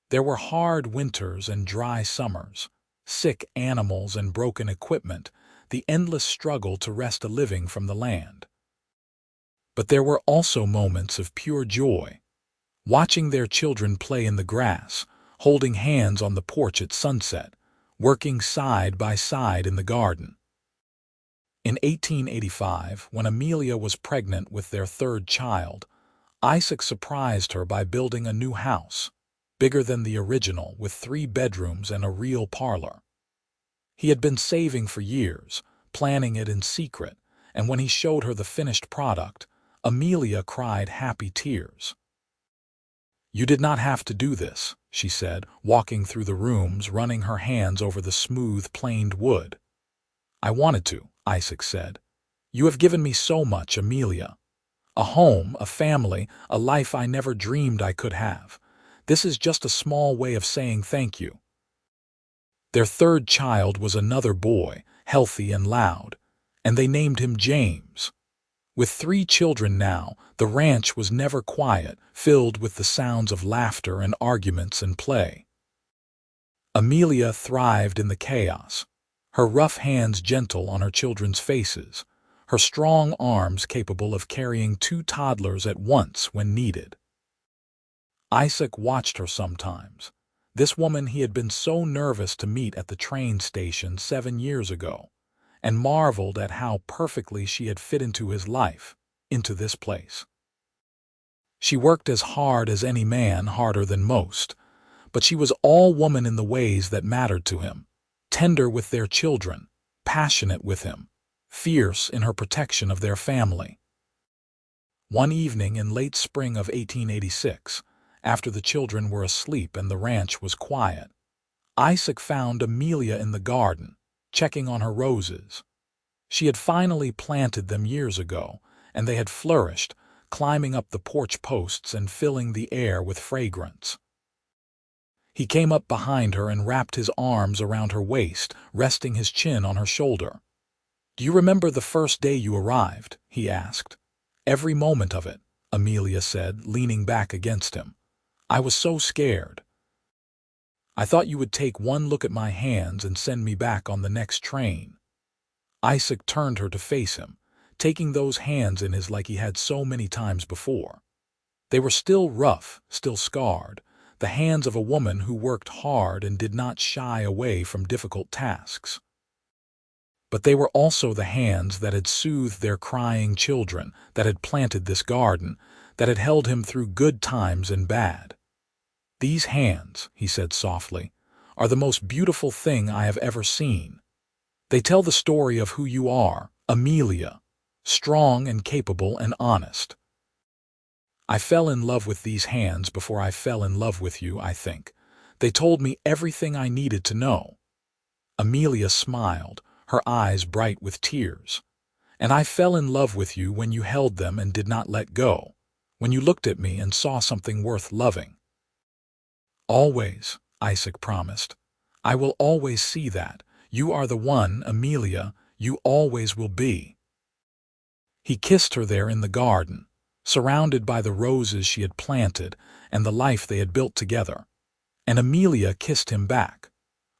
There were hard winters and dry summers, sick animals and broken equipment, the endless struggle to wrest a living from the land. But there were also moments of pure joy, watching their children play in the grass, holding hands on the porch at sunset, working side by side in the garden. In 1885, when Amelia was pregnant with their third child, Isaac surprised her by building a new house, bigger than the original, with 3 bedrooms and a real parlor. He had been saving for years, planning it in secret, and when he showed her the finished product, Amelia cried happy tears. "You did not have to do this," she said, walking through the rooms, running her hands over the smooth, planed wood. "I wanted to," Isaac said. "You have given me so much, Amelia. A home, a family, a life I never dreamed I could have. This is just a small way of saying thank you." Their third child was another boy, healthy and loud, and they named him James. With 3 children now, the ranch was never quiet, filled with the sounds of laughter and arguments and play. Amelia thrived in the chaos, her rough hands gentle on her children's faces, her strong arms capable of carrying 2 toddlers at once when needed. Isaac watched her sometimes, this woman he had been so nervous to meet at the train station 7 years ago, and marveled at how perfectly she had fit into his life, into this place. She worked as hard as any man, harder than most, but she was all woman in the ways that mattered to him, tender with their children, passionate with him, fierce in her protection of their family. One evening in late spring of 1886, after the children were asleep and the ranch was quiet, Isaac found Amelia in the garden, checking on her roses. She had finally planted them years ago, and they had flourished, climbing up the porch posts and filling the air with fragrance. He came up behind her and wrapped his arms around her waist, resting his chin on her shoulder. "Do you remember the first day you arrived?" he asked. "Every moment of it," Amelia said, leaning back against him. "I was so scared. I thought you would take one look at my hands and send me back on the next train." Isaac turned her to face him, taking those hands in his like he had so many times before. They were still rough, still scarred, the hands of a woman who worked hard and did not shy away from difficult tasks. But they were also the hands that had soothed their crying children, that had planted this garden, that had held him through good times and bad. "These hands," he said softly, "are the most beautiful thing I have ever seen. They tell the story of who you are, Amelia, strong and capable and honest. I fell in love with these hands before I fell in love with you, I think. They told me everything I needed to know." Amelia smiled, her eyes bright with tears. "And I fell in love with you when you held them and did not let go, when you looked at me and saw something worth loving." "Always," Isaac promised. "I will always see that. You are the one, Amelia, you always will be." He kissed her there in the garden, surrounded by the roses she had planted and the life they had built together. And Amelia kissed him back,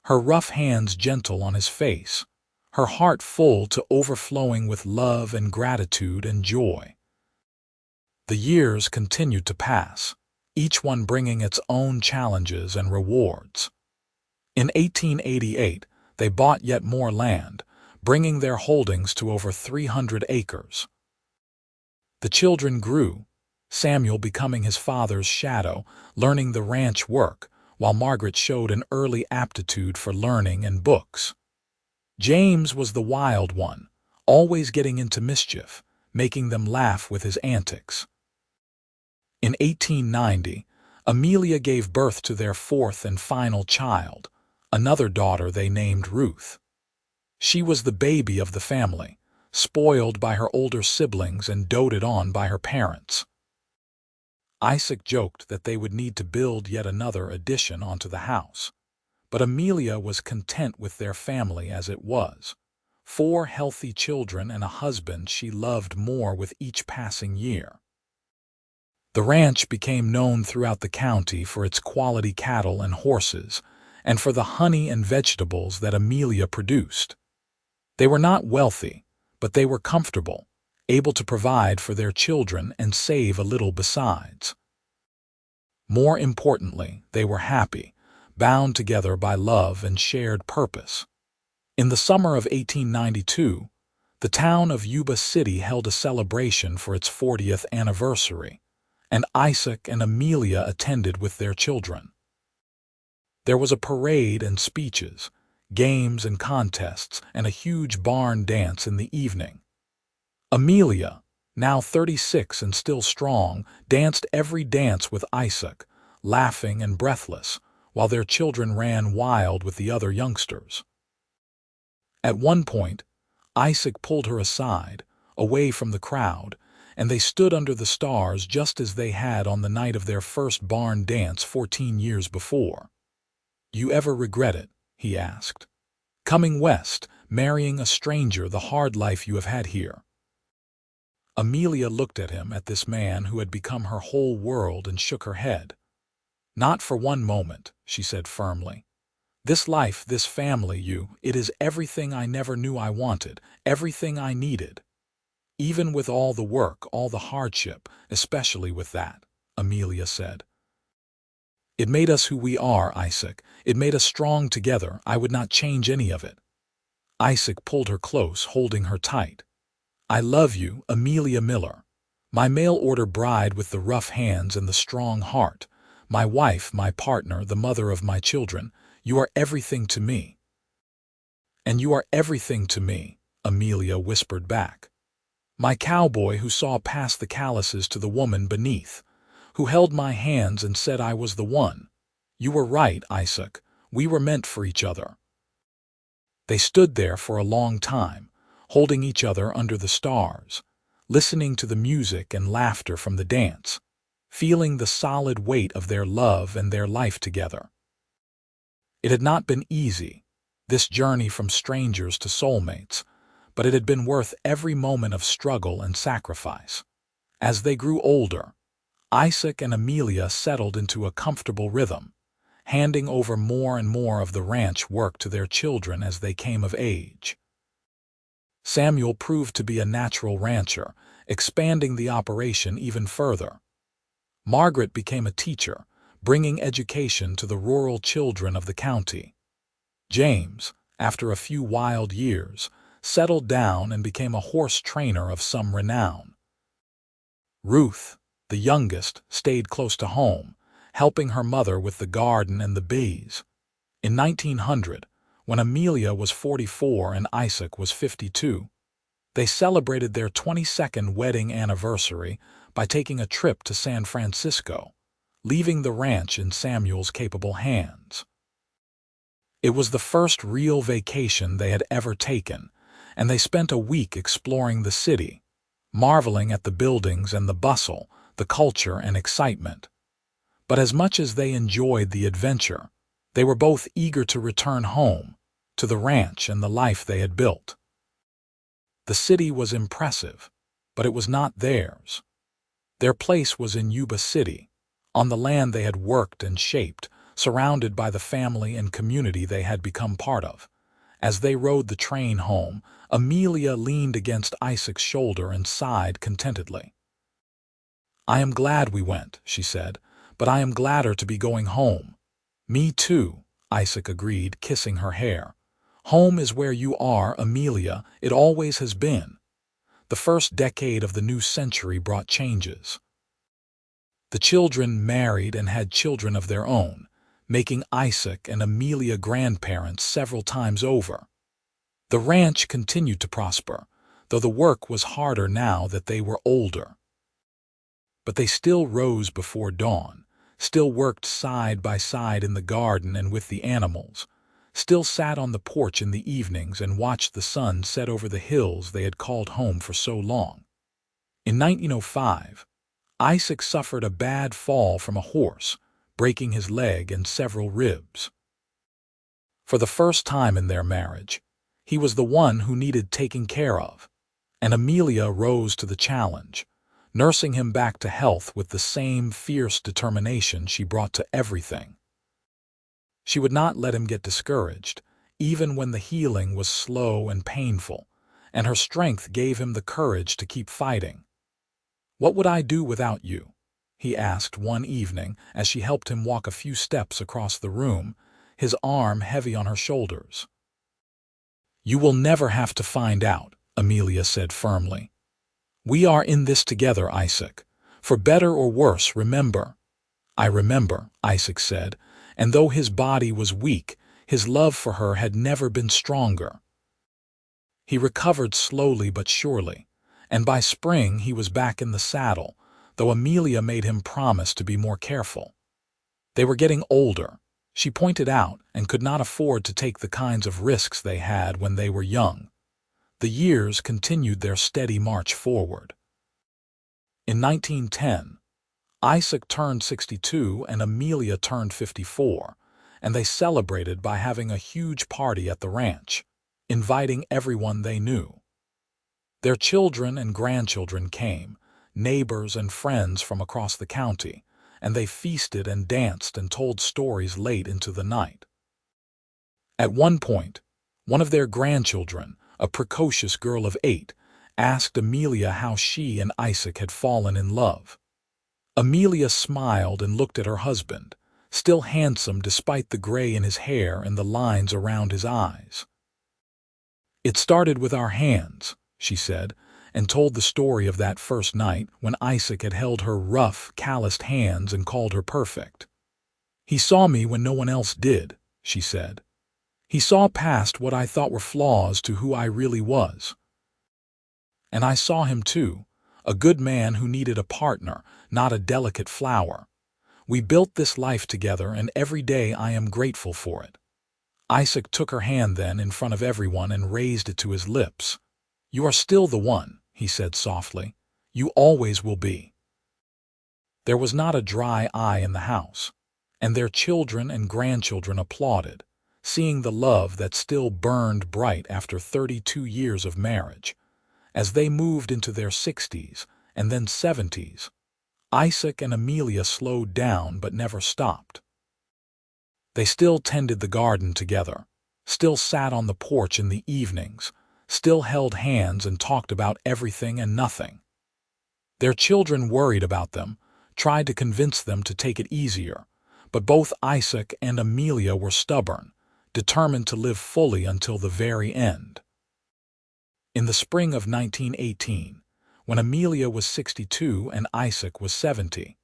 her rough hands gentle on his face, her heart full to overflowing with love and gratitude and joy. The years continued to pass, each one bringing its own challenges and rewards. In 1888, they bought yet more land, bringing their holdings to over 300 acres. The children grew, Samuel becoming his father's shadow, learning the ranch work, while Margaret showed an early aptitude for learning and books. James was the wild one, always getting into mischief, making them laugh with his antics. In 1890, Amelia gave birth to their fourth and final child, another daughter they named Ruth. She was the baby of the family, spoiled by her older siblings and doted on by her parents. Isaac joked that they would need to build yet another addition onto the house, but Amelia was content with their family as it was. 4 healthy children and a husband she loved more with each passing year. The ranch became known throughout the county for its quality cattle and horses, and for the honey and vegetables that Amelia produced. They were not wealthy, but they were comfortable, able to provide for their children and save a little besides. More importantly, they were happy, bound together by love and shared purpose. In the summer of 1892, the town of Yuba City held a celebration for its 40th anniversary, and Isaac and Amelia attended with their children. There was a parade and speeches, games and contests, and a huge barn dance in the evening. Amelia, now 36 and still strong, danced every dance with Isaac, laughing and breathless, while their children ran wild with the other youngsters. At one point, Isaac pulled her aside, away from the crowd, and they stood under the stars just as they had on the night of their first barn dance 14 years before. "You ever regret it?" he asked. "Coming west, marrying a stranger, the hard life you have had here?" Amelia looked at him, at this man who had become her whole world, and shook her head. "Not for one moment," she said firmly. "This life, this family, it is everything I never knew I wanted, everything I needed. Even with all the work, all the hardship, especially with that," Amelia said. "It made us who we are, Isaac. It made us strong together. I would not change any of it." Isaac pulled her close, holding her tight. "I love you, Amelia Miller. My mail-order bride with the rough hands and the strong heart. My wife, my partner, the mother of my children. You are everything to me." "And you are everything to me," Amelia whispered back. "My cowboy who saw past the calluses to the woman beneath, who held my hands and said I was the one. You were right, Isaac. We were meant for each other." They stood there for a long time, holding each other under the stars, listening to the music and laughter from the dance, feeling the solid weight of their love and their life together. It had not been easy, this journey from strangers to soulmates, but it had been worth every moment of struggle and sacrifice. As they grew older, Isaac and Amelia settled into a comfortable rhythm, handing over more and more of the ranch work to their children as they came of age. Samuel proved to be a natural rancher, expanding the operation even further. Margaret became a teacher, bringing education to the rural children of the county. James, after a few wild years, settled down and became a horse trainer of some renown. Ruth, the youngest, stayed close to home, helping her mother with the garden and the bees. In 1900, when Amelia was 44 and Isaac was 52, they celebrated their 22nd wedding anniversary by taking a trip to San Francisco, leaving the ranch in Samuel's capable hands. It was the first real vacation they had ever taken, and they spent a week exploring the city, marveling at the buildings and the bustle, the culture and excitement. But as much as they enjoyed the adventure, they were both eager to return home, to the ranch and the life they had built. The city was impressive, but it was not theirs. Their place was in Yuba City, on the land they had worked and shaped, surrounded by the family and community they had become part of. As they rode the train home, Amelia leaned against Isaac's shoulder and sighed contentedly. "I am glad we went," she said, "but I am gladder to be going home." "Me too," Isaac agreed, kissing her hair. "Home is where you are, Amelia. It always has been." The first decade of the new century brought changes. The children married and had children of their own, making Isaac and Amelia grandparents several times over. The ranch continued to prosper, though the work was harder now that they were older. But they still rose before dawn, still worked side by side in the garden and with the animals, still sat on the porch in the evenings and watched the sun set over the hills they had called home for so long. In 1905, Isaac suffered a bad fall from a horse, breaking his leg and several ribs. For the first time in their marriage, he was the one who needed taking care of, and Amelia rose to the challenge, nursing him back to health with the same fierce determination she brought to everything. She would not let him get discouraged, even when the healing was slow and painful, and her strength gave him the courage to keep fighting. "What would I do without you?" he asked one evening as she helped him walk a few steps across the room, his arm heavy on her shoulders. "You will never have to find out," Amelia said firmly. "We are in this together, Isaac. For better or worse, remember." "I remember," Isaac said, and though his body was weak, his love for her had never been stronger. He recovered slowly but surely, and by spring he was back in the saddle, though Amelia made him promise to be more careful. They were getting older, she pointed out, and could not afford to take the kinds of risks they had when they were young. The years continued their steady march forward. In 1910, Isaac turned 62 and Amelia turned 54, and they celebrated by having a huge party at the ranch, inviting everyone they knew. Their children and grandchildren came, neighbors and friends from across the county, and they feasted and danced and told stories late into the night. At one point, one of their grandchildren, a precocious girl of 8, asked Amelia how she and Isaac had fallen in love. Amelia smiled and looked at her husband, still handsome despite the gray in his hair and the lines around his eyes. "It started with our hands," she said, and told the story of that first night when Isaac had held her rough, calloused hands and called her perfect. "He saw me when no one else did," she said. "He saw past what I thought were flaws to who I really was. And I saw him too, a good man who needed a partner, not a delicate flower. We built this life together, and every day I am grateful for it." Isaac took her hand then in front of everyone and raised it to his lips. "You are still the one," he said softly. "You always will be." There was not a dry eye in the house, and their children and grandchildren applauded, seeing the love that still burned bright after 32 years of marriage. As they moved into their 60s and then 70s, Isaac and Amelia slowed down but never stopped. They still tended the garden together, still sat on the porch in the evenings, still held hands and talked about everything and nothing. Their children worried about them, tried to convince them to take it easier, but both Isaac and Amelia were stubborn, determined to live fully until the very end. In the spring of 1918, when Amelia was 62 and Isaac was 70,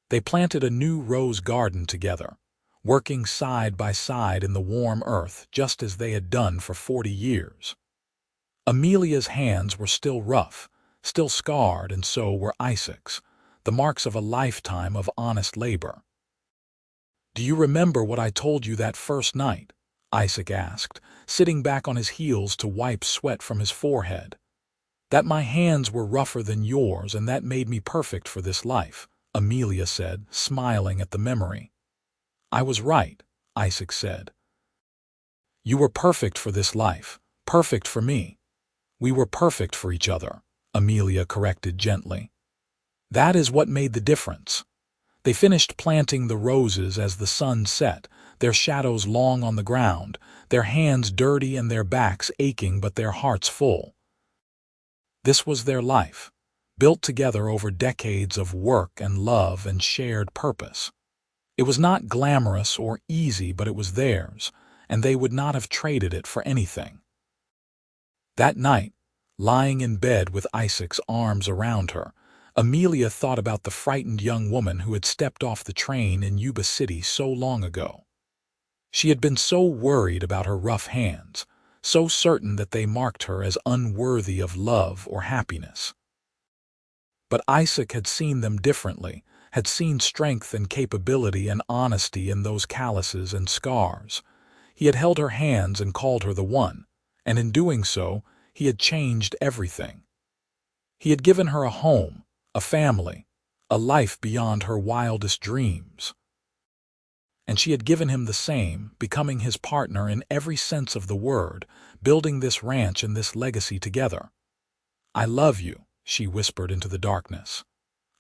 they planted a new rose garden together, working side by side in the warm earth just as they had done for 40 years. Amelia's hands were still rough, still scarred, and so were Isaac's, the marks of a lifetime of honest labor. "Do you remember what I told you that first night?" Isaac asked, sitting back on his heels to wipe sweat from his forehead. "That my hands were rougher than yours and that made me perfect for this life," Amelia said, smiling at the memory. "I was right," Isaac said. "You were perfect for this life, perfect for me. We were perfect for each other," Amelia corrected gently. "That is what made the difference." They finished planting the roses as the sun set, their shadows long on the ground, their hands dirty and their backs aching but their hearts full. This was their life, built together over decades of work and love and shared purpose. It was not glamorous or easy, but it was theirs, and they would not have traded it for anything. That night, lying in bed with Isaac's arms around her, Amelia thought about the frightened young woman who had stepped off the train in Yuba City so long ago. She had been so worried about her rough hands, so certain that they marked her as unworthy of love or happiness. But Isaac had seen them differently, had seen strength and capability and honesty in those calluses and scars. He had held her hands and called her the one, and in doing so, he had changed everything. He had given her a home, a family, a life beyond her wildest dreams. And she had given him the same, becoming his partner in every sense of the word, building this ranch and this legacy together. "I love you," she whispered into the darkness.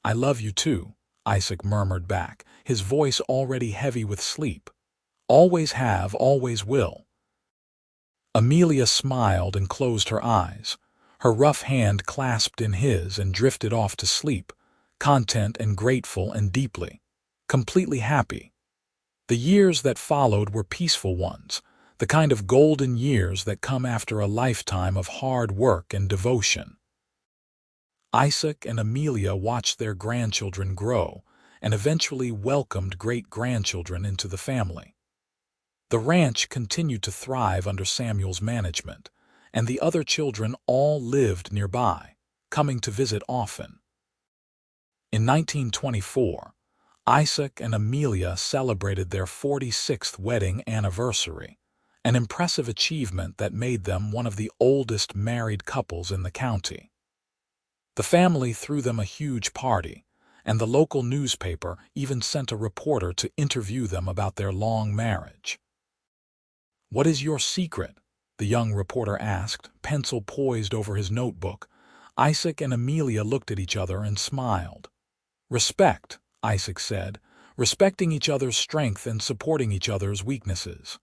"I love you too," Isaac murmured back, his voice already heavy with sleep. "Always have, always will." Amelia smiled and closed her eyes. Her rough hand clasped in his and drifted off to sleep, content and grateful and deeply, completely happy. The years that followed were peaceful ones, the kind of golden years that come after a lifetime of hard work and devotion. Isaac and Amelia watched their grandchildren grow and eventually welcomed great-grandchildren into the family. The ranch continued to thrive under Samuel's management, and the other children all lived nearby, coming to visit often. In 1924, Isaac and Amelia celebrated their 46th wedding anniversary, an impressive achievement that made them one of the oldest married couples in the county. The family threw them a huge party, and the local newspaper even sent a reporter to interview them about their long marriage. "What is your secret?" the young reporter asked, pencil poised over his notebook. Isaac and Amelia looked at each other and smiled. "Respect," Isaac said, "respecting each other's strength and supporting each other's weaknesses."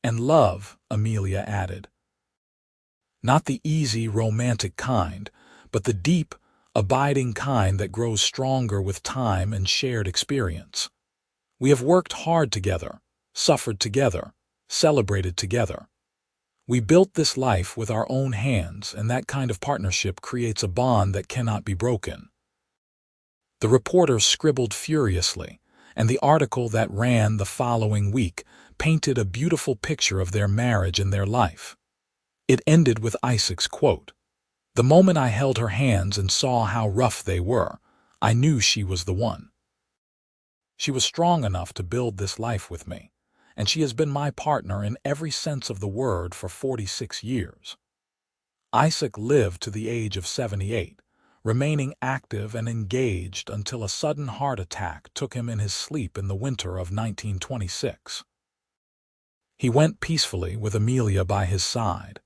"And love," Amelia added. "Not the easy, romantic kind, but the deep, abiding kind that grows stronger with time and shared experience. We have worked hard together, suffered together, celebrated together. We built this life with our own hands, and that kind of partnership creates a bond that cannot be broken." The reporter scribbled furiously, and the article that ran the following week painted a beautiful picture of their marriage and their life. It ended with Isaac's quote, "The moment I held her hands and saw how rough they were, I knew she was the one. She was strong enough to build this life with me, and she has been my partner in every sense of the word for 46 years." Isaac lived to the age of 78, remaining active and engaged until a sudden heart attack took him in his sleep in the winter of 1926. He went peacefully with Amelia by his side,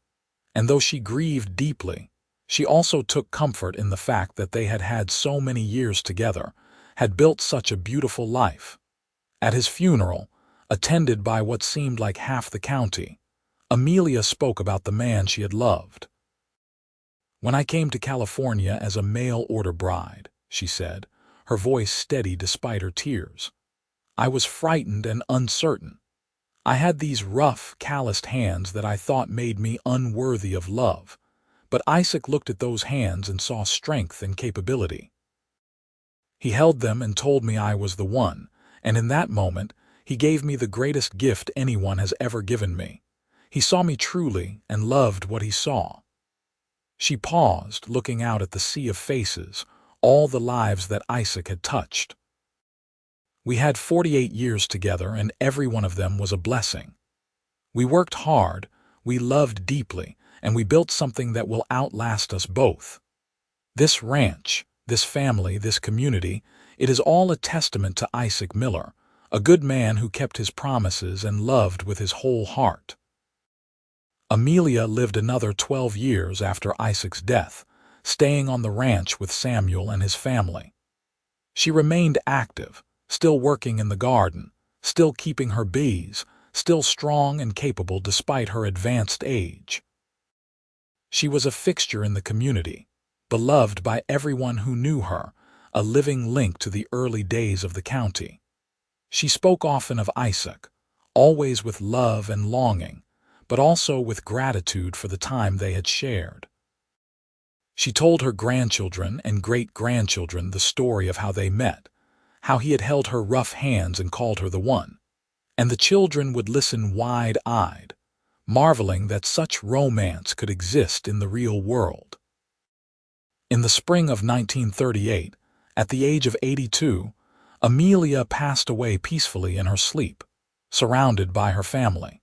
and though she grieved deeply, she also took comfort in the fact that they had had so many years together, had built such a beautiful life. At his funeral, attended by what seemed like half the county, Amelia spoke about the man she had loved. "When I came to California as a mail-order bride," she said, her voice steady despite her tears, "I was frightened and uncertain. I had these rough, calloused hands that I thought made me unworthy of love, but Isaac looked at those hands and saw strength and capability. He held them and told me I was the one, and in that moment, he gave me the greatest gift anyone has ever given me. He saw me truly and loved what he saw." She paused, looking out at the sea of faces, all the lives that Isaac had touched. "We had 48 years together, and every one of them was a blessing. We worked hard, we loved deeply, and we built something that will outlast us both. This ranch, this family, this community, it is all a testament to Isaac Miller, a good man who kept his promises and loved with his whole heart." Amelia lived another 12 years after Isaac's death, staying on the ranch with Samuel and his family. She remained active, still working in the garden, still keeping her bees, still strong and capable despite her advanced age. She was a fixture in the community, beloved by everyone who knew her, a living link to the early days of the county. She spoke often of Isaac, always with love and longing, but also with gratitude for the time they had shared. She told her grandchildren and great-grandchildren the story of how they met, how he had held her rough hands and called her the one, and the children would listen wide-eyed, marveling that such romance could exist in the real world. In the spring of 1938, at the age of 82, Amelia passed away peacefully in her sleep, surrounded by her family.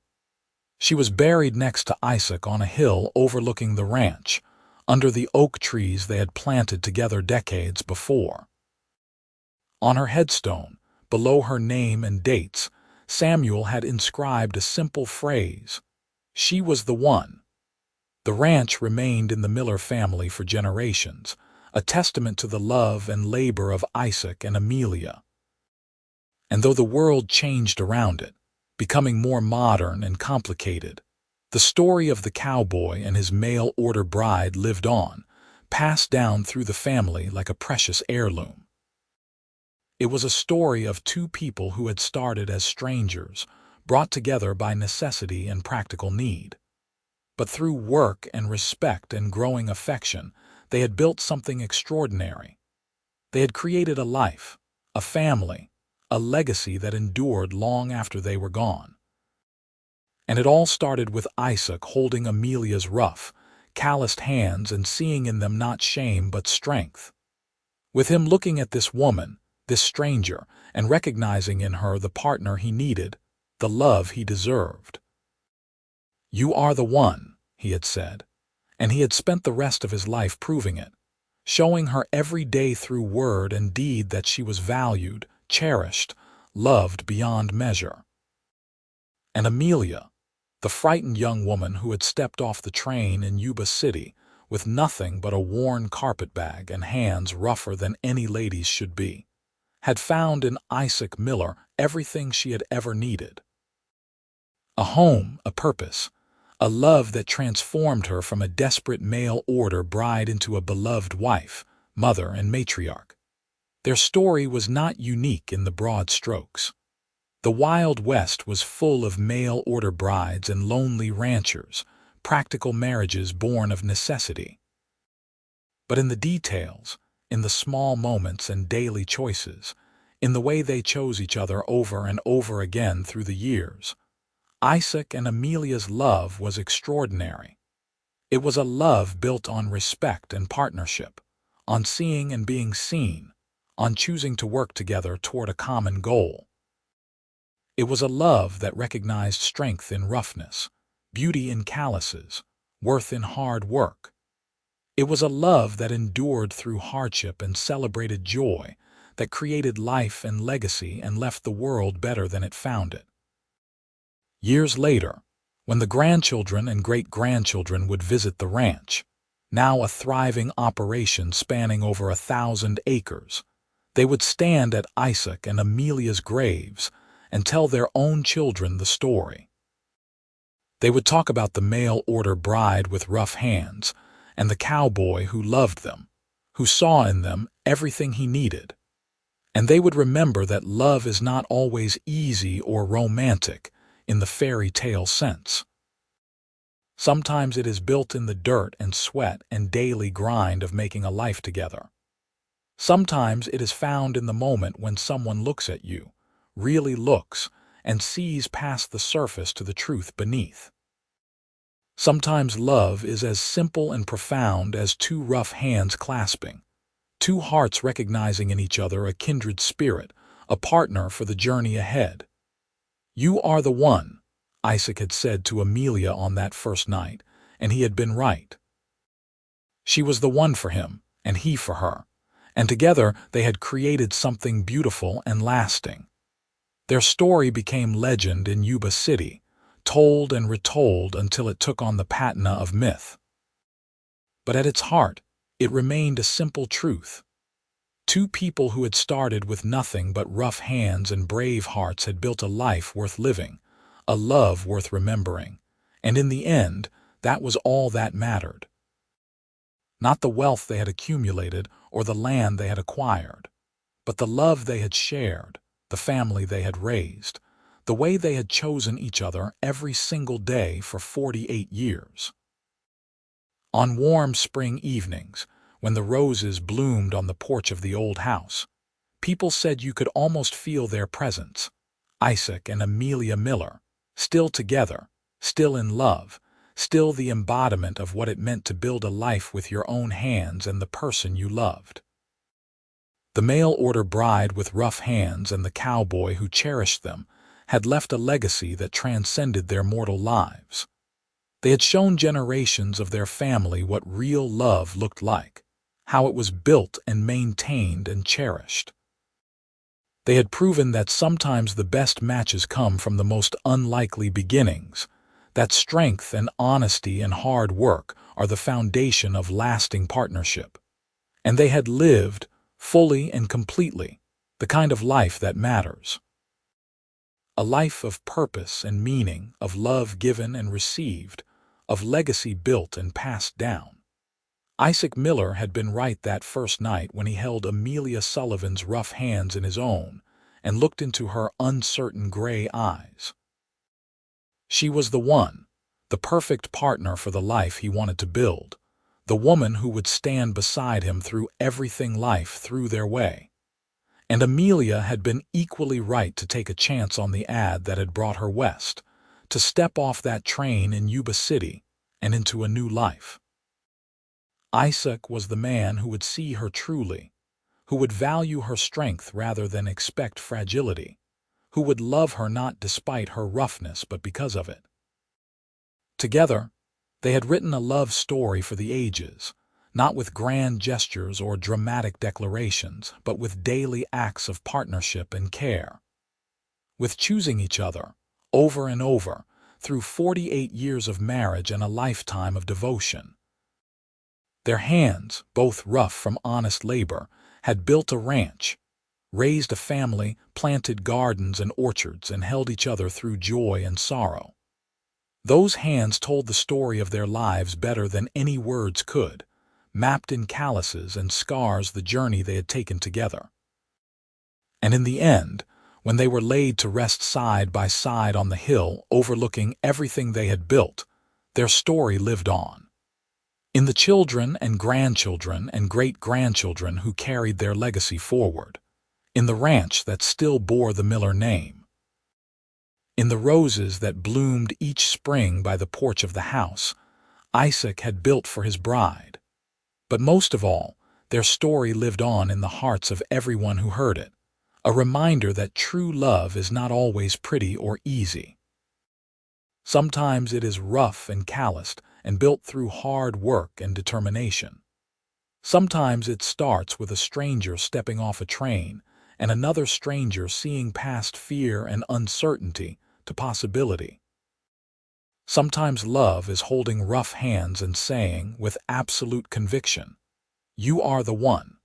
She was buried next to Isaac on a hill overlooking the ranch, under the oak trees they had planted together decades before. On her headstone, below her name and dates, Samuel had inscribed a simple phrase: "She was the one." The ranch remained in the Miller family for generations, a testament to the love and labor of Isaac and Amelia. And though the world changed around it, becoming more modern and complicated, the story of the cowboy and his mail-order bride lived on, passed down through the family like a precious heirloom. It was a story of two people who had started as strangers, brought together by necessity and practical need. But through work and respect and growing affection, they had built something extraordinary. They had created a life, a family, a legacy that endured long after they were gone. And it all started with Isaac holding Amelia's rough, calloused hands and seeing in them not shame but strength. With him looking at this woman, this stranger, and recognizing in her the partner he needed, the love he deserved. "You are the one," he had said, and he had spent the rest of his life proving it, showing her every day through word and deed that she was valued, cherished, loved beyond measure. And Amelia, the frightened young woman who had stepped off the train in Yuba City with nothing but a worn carpetbag and hands rougher than any lady's should be, had found in Isaac Miller everything she had ever needed. A home, a purpose, a love that transformed her from a desperate mail-order bride into a beloved wife, mother, and matriarch. Their story was not unique in the broad strokes. The Wild West was full of mail-order brides and lonely ranchers, practical marriages born of necessity. But in the details, in the small moments and daily choices, in the way they chose each other over and over again through the years, Isaac and Amelia's love was extraordinary. It was a love built on respect and partnership, on seeing and being seen, on choosing to work together toward a common goal. It was a love that recognized strength in roughness, beauty in calluses, worth in hard work. It was a love that endured through hardship and celebrated joy, that created life and legacy and left the world better than it found it. Years later, when the grandchildren and great-grandchildren would visit the ranch, now a thriving operation spanning over 1,000 acres, they would stand at Isaac and Amelia's graves and tell their own children the story. They would talk about the mail-order bride with rough hands and the cowboy who loved them, who saw in them everything he needed. And they would remember that love is not always easy or romantic in the fairy tale sense. Sometimes it is built in the dirt and sweat and daily grind of making a life together. Sometimes it is found in the moment when someone looks at you, really looks, and sees past the surface to the truth beneath. Sometimes love is as simple and profound as two rough hands clasping, two hearts recognizing in each other a kindred spirit, a partner for the journey ahead. "You are the one," Isaac had said to Amelia on that first night, and he had been right. She was the one for him, and he for her, and together they had created something beautiful and lasting. Their story became legend in Yuba City, told and retold until it took on the patina of myth. But at its heart, it remained a simple truth. Two people who had started with nothing but rough hands and brave hearts had built a life worth living, a love worth remembering, and in the end, that was all that mattered. Not the wealth they had accumulated or the land they had acquired, but the love they had shared, the family they had raised, the way they had chosen each other every single day for 48 years. On warm spring evenings, when the roses bloomed on the porch of the old house, people said you could almost feel their presence. Isaac and Amelia Miller, still together, still in love, still the embodiment of what it meant to build a life with your own hands and the person you loved. The mail-order bride with rough hands and the cowboy who cherished them had left a legacy that transcended their mortal lives. They had shown generations of their family what real love looked like, how it was built and maintained and cherished. They had proven that sometimes the best matches come from the most unlikely beginnings, that strength and honesty and hard work are the foundation of lasting partnership. And they had lived, fully and completely, the kind of life that matters. A life of purpose and meaning, of love given and received, of legacy built and passed down. Isaac Miller had been right that first night when he held Amelia Sullivan's rough hands in his own and looked into her uncertain gray eyes. She was the one, the perfect partner for the life he wanted to build, the woman who would stand beside him through everything life threw their way. And Amelia had been equally right to take a chance on the ad that had brought her west, to step off that train in Yuba City and into a new life. Isaac was the man who would see her truly, who would value her strength rather than expect fragility, who would love her not despite her roughness but because of it. Together, they had written a love story for the ages, not with grand gestures or dramatic declarations, but with daily acts of partnership and care. With choosing each other, over and over, through 48 years of marriage and a lifetime of devotion. Their hands, both rough from honest labor, had built a ranch, raised a family, planted gardens and orchards, and held each other through joy and sorrow. Those hands told the story of their lives better than any words could, mapped in calluses and scars the journey they had taken together. And in the end, when they were laid to rest side by side on the hill overlooking everything they had built, their story lived on. In the children and grandchildren and great-grandchildren who carried their legacy forward, in the ranch that still bore the Miller name, in the roses that bloomed each spring by the porch of the house Isaac had built for his bride. But most of all, their story lived on in the hearts of everyone who heard it, a reminder that true love is not always pretty or easy. Sometimes it is rough and calloused and built through hard work and determination. Sometimes it starts with a stranger stepping off a train and another stranger seeing past fear and uncertainty to possibility. Sometimes love is holding rough hands and saying, with absolute conviction, "You are the one."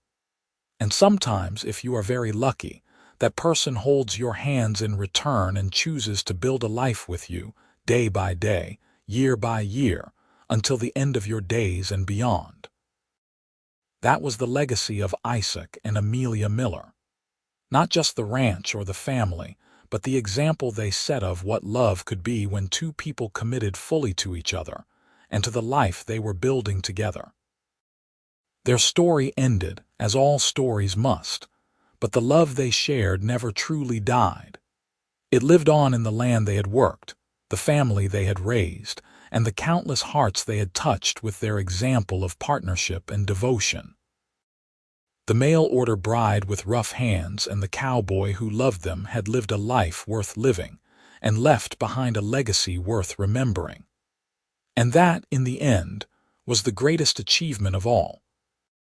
And sometimes, if you are very lucky, that person holds your hands in return and chooses to build a life with you, day by day, year by year, until the end of your days and beyond. That was the legacy of Isaac and Amelia Miller. Not just the ranch or the family, but the example they set of what love could be when two people committed fully to each other and to the life they were building together. Their story ended, as all stories must, but the love they shared never truly died. It lived on in the land they had worked, the family they had raised, and the countless hearts they had touched with their example of partnership and devotion. The mail-order bride with rough hands and the cowboy who loved them had lived a life worth living and left behind a legacy worth remembering. And that, in the end, was the greatest achievement of all.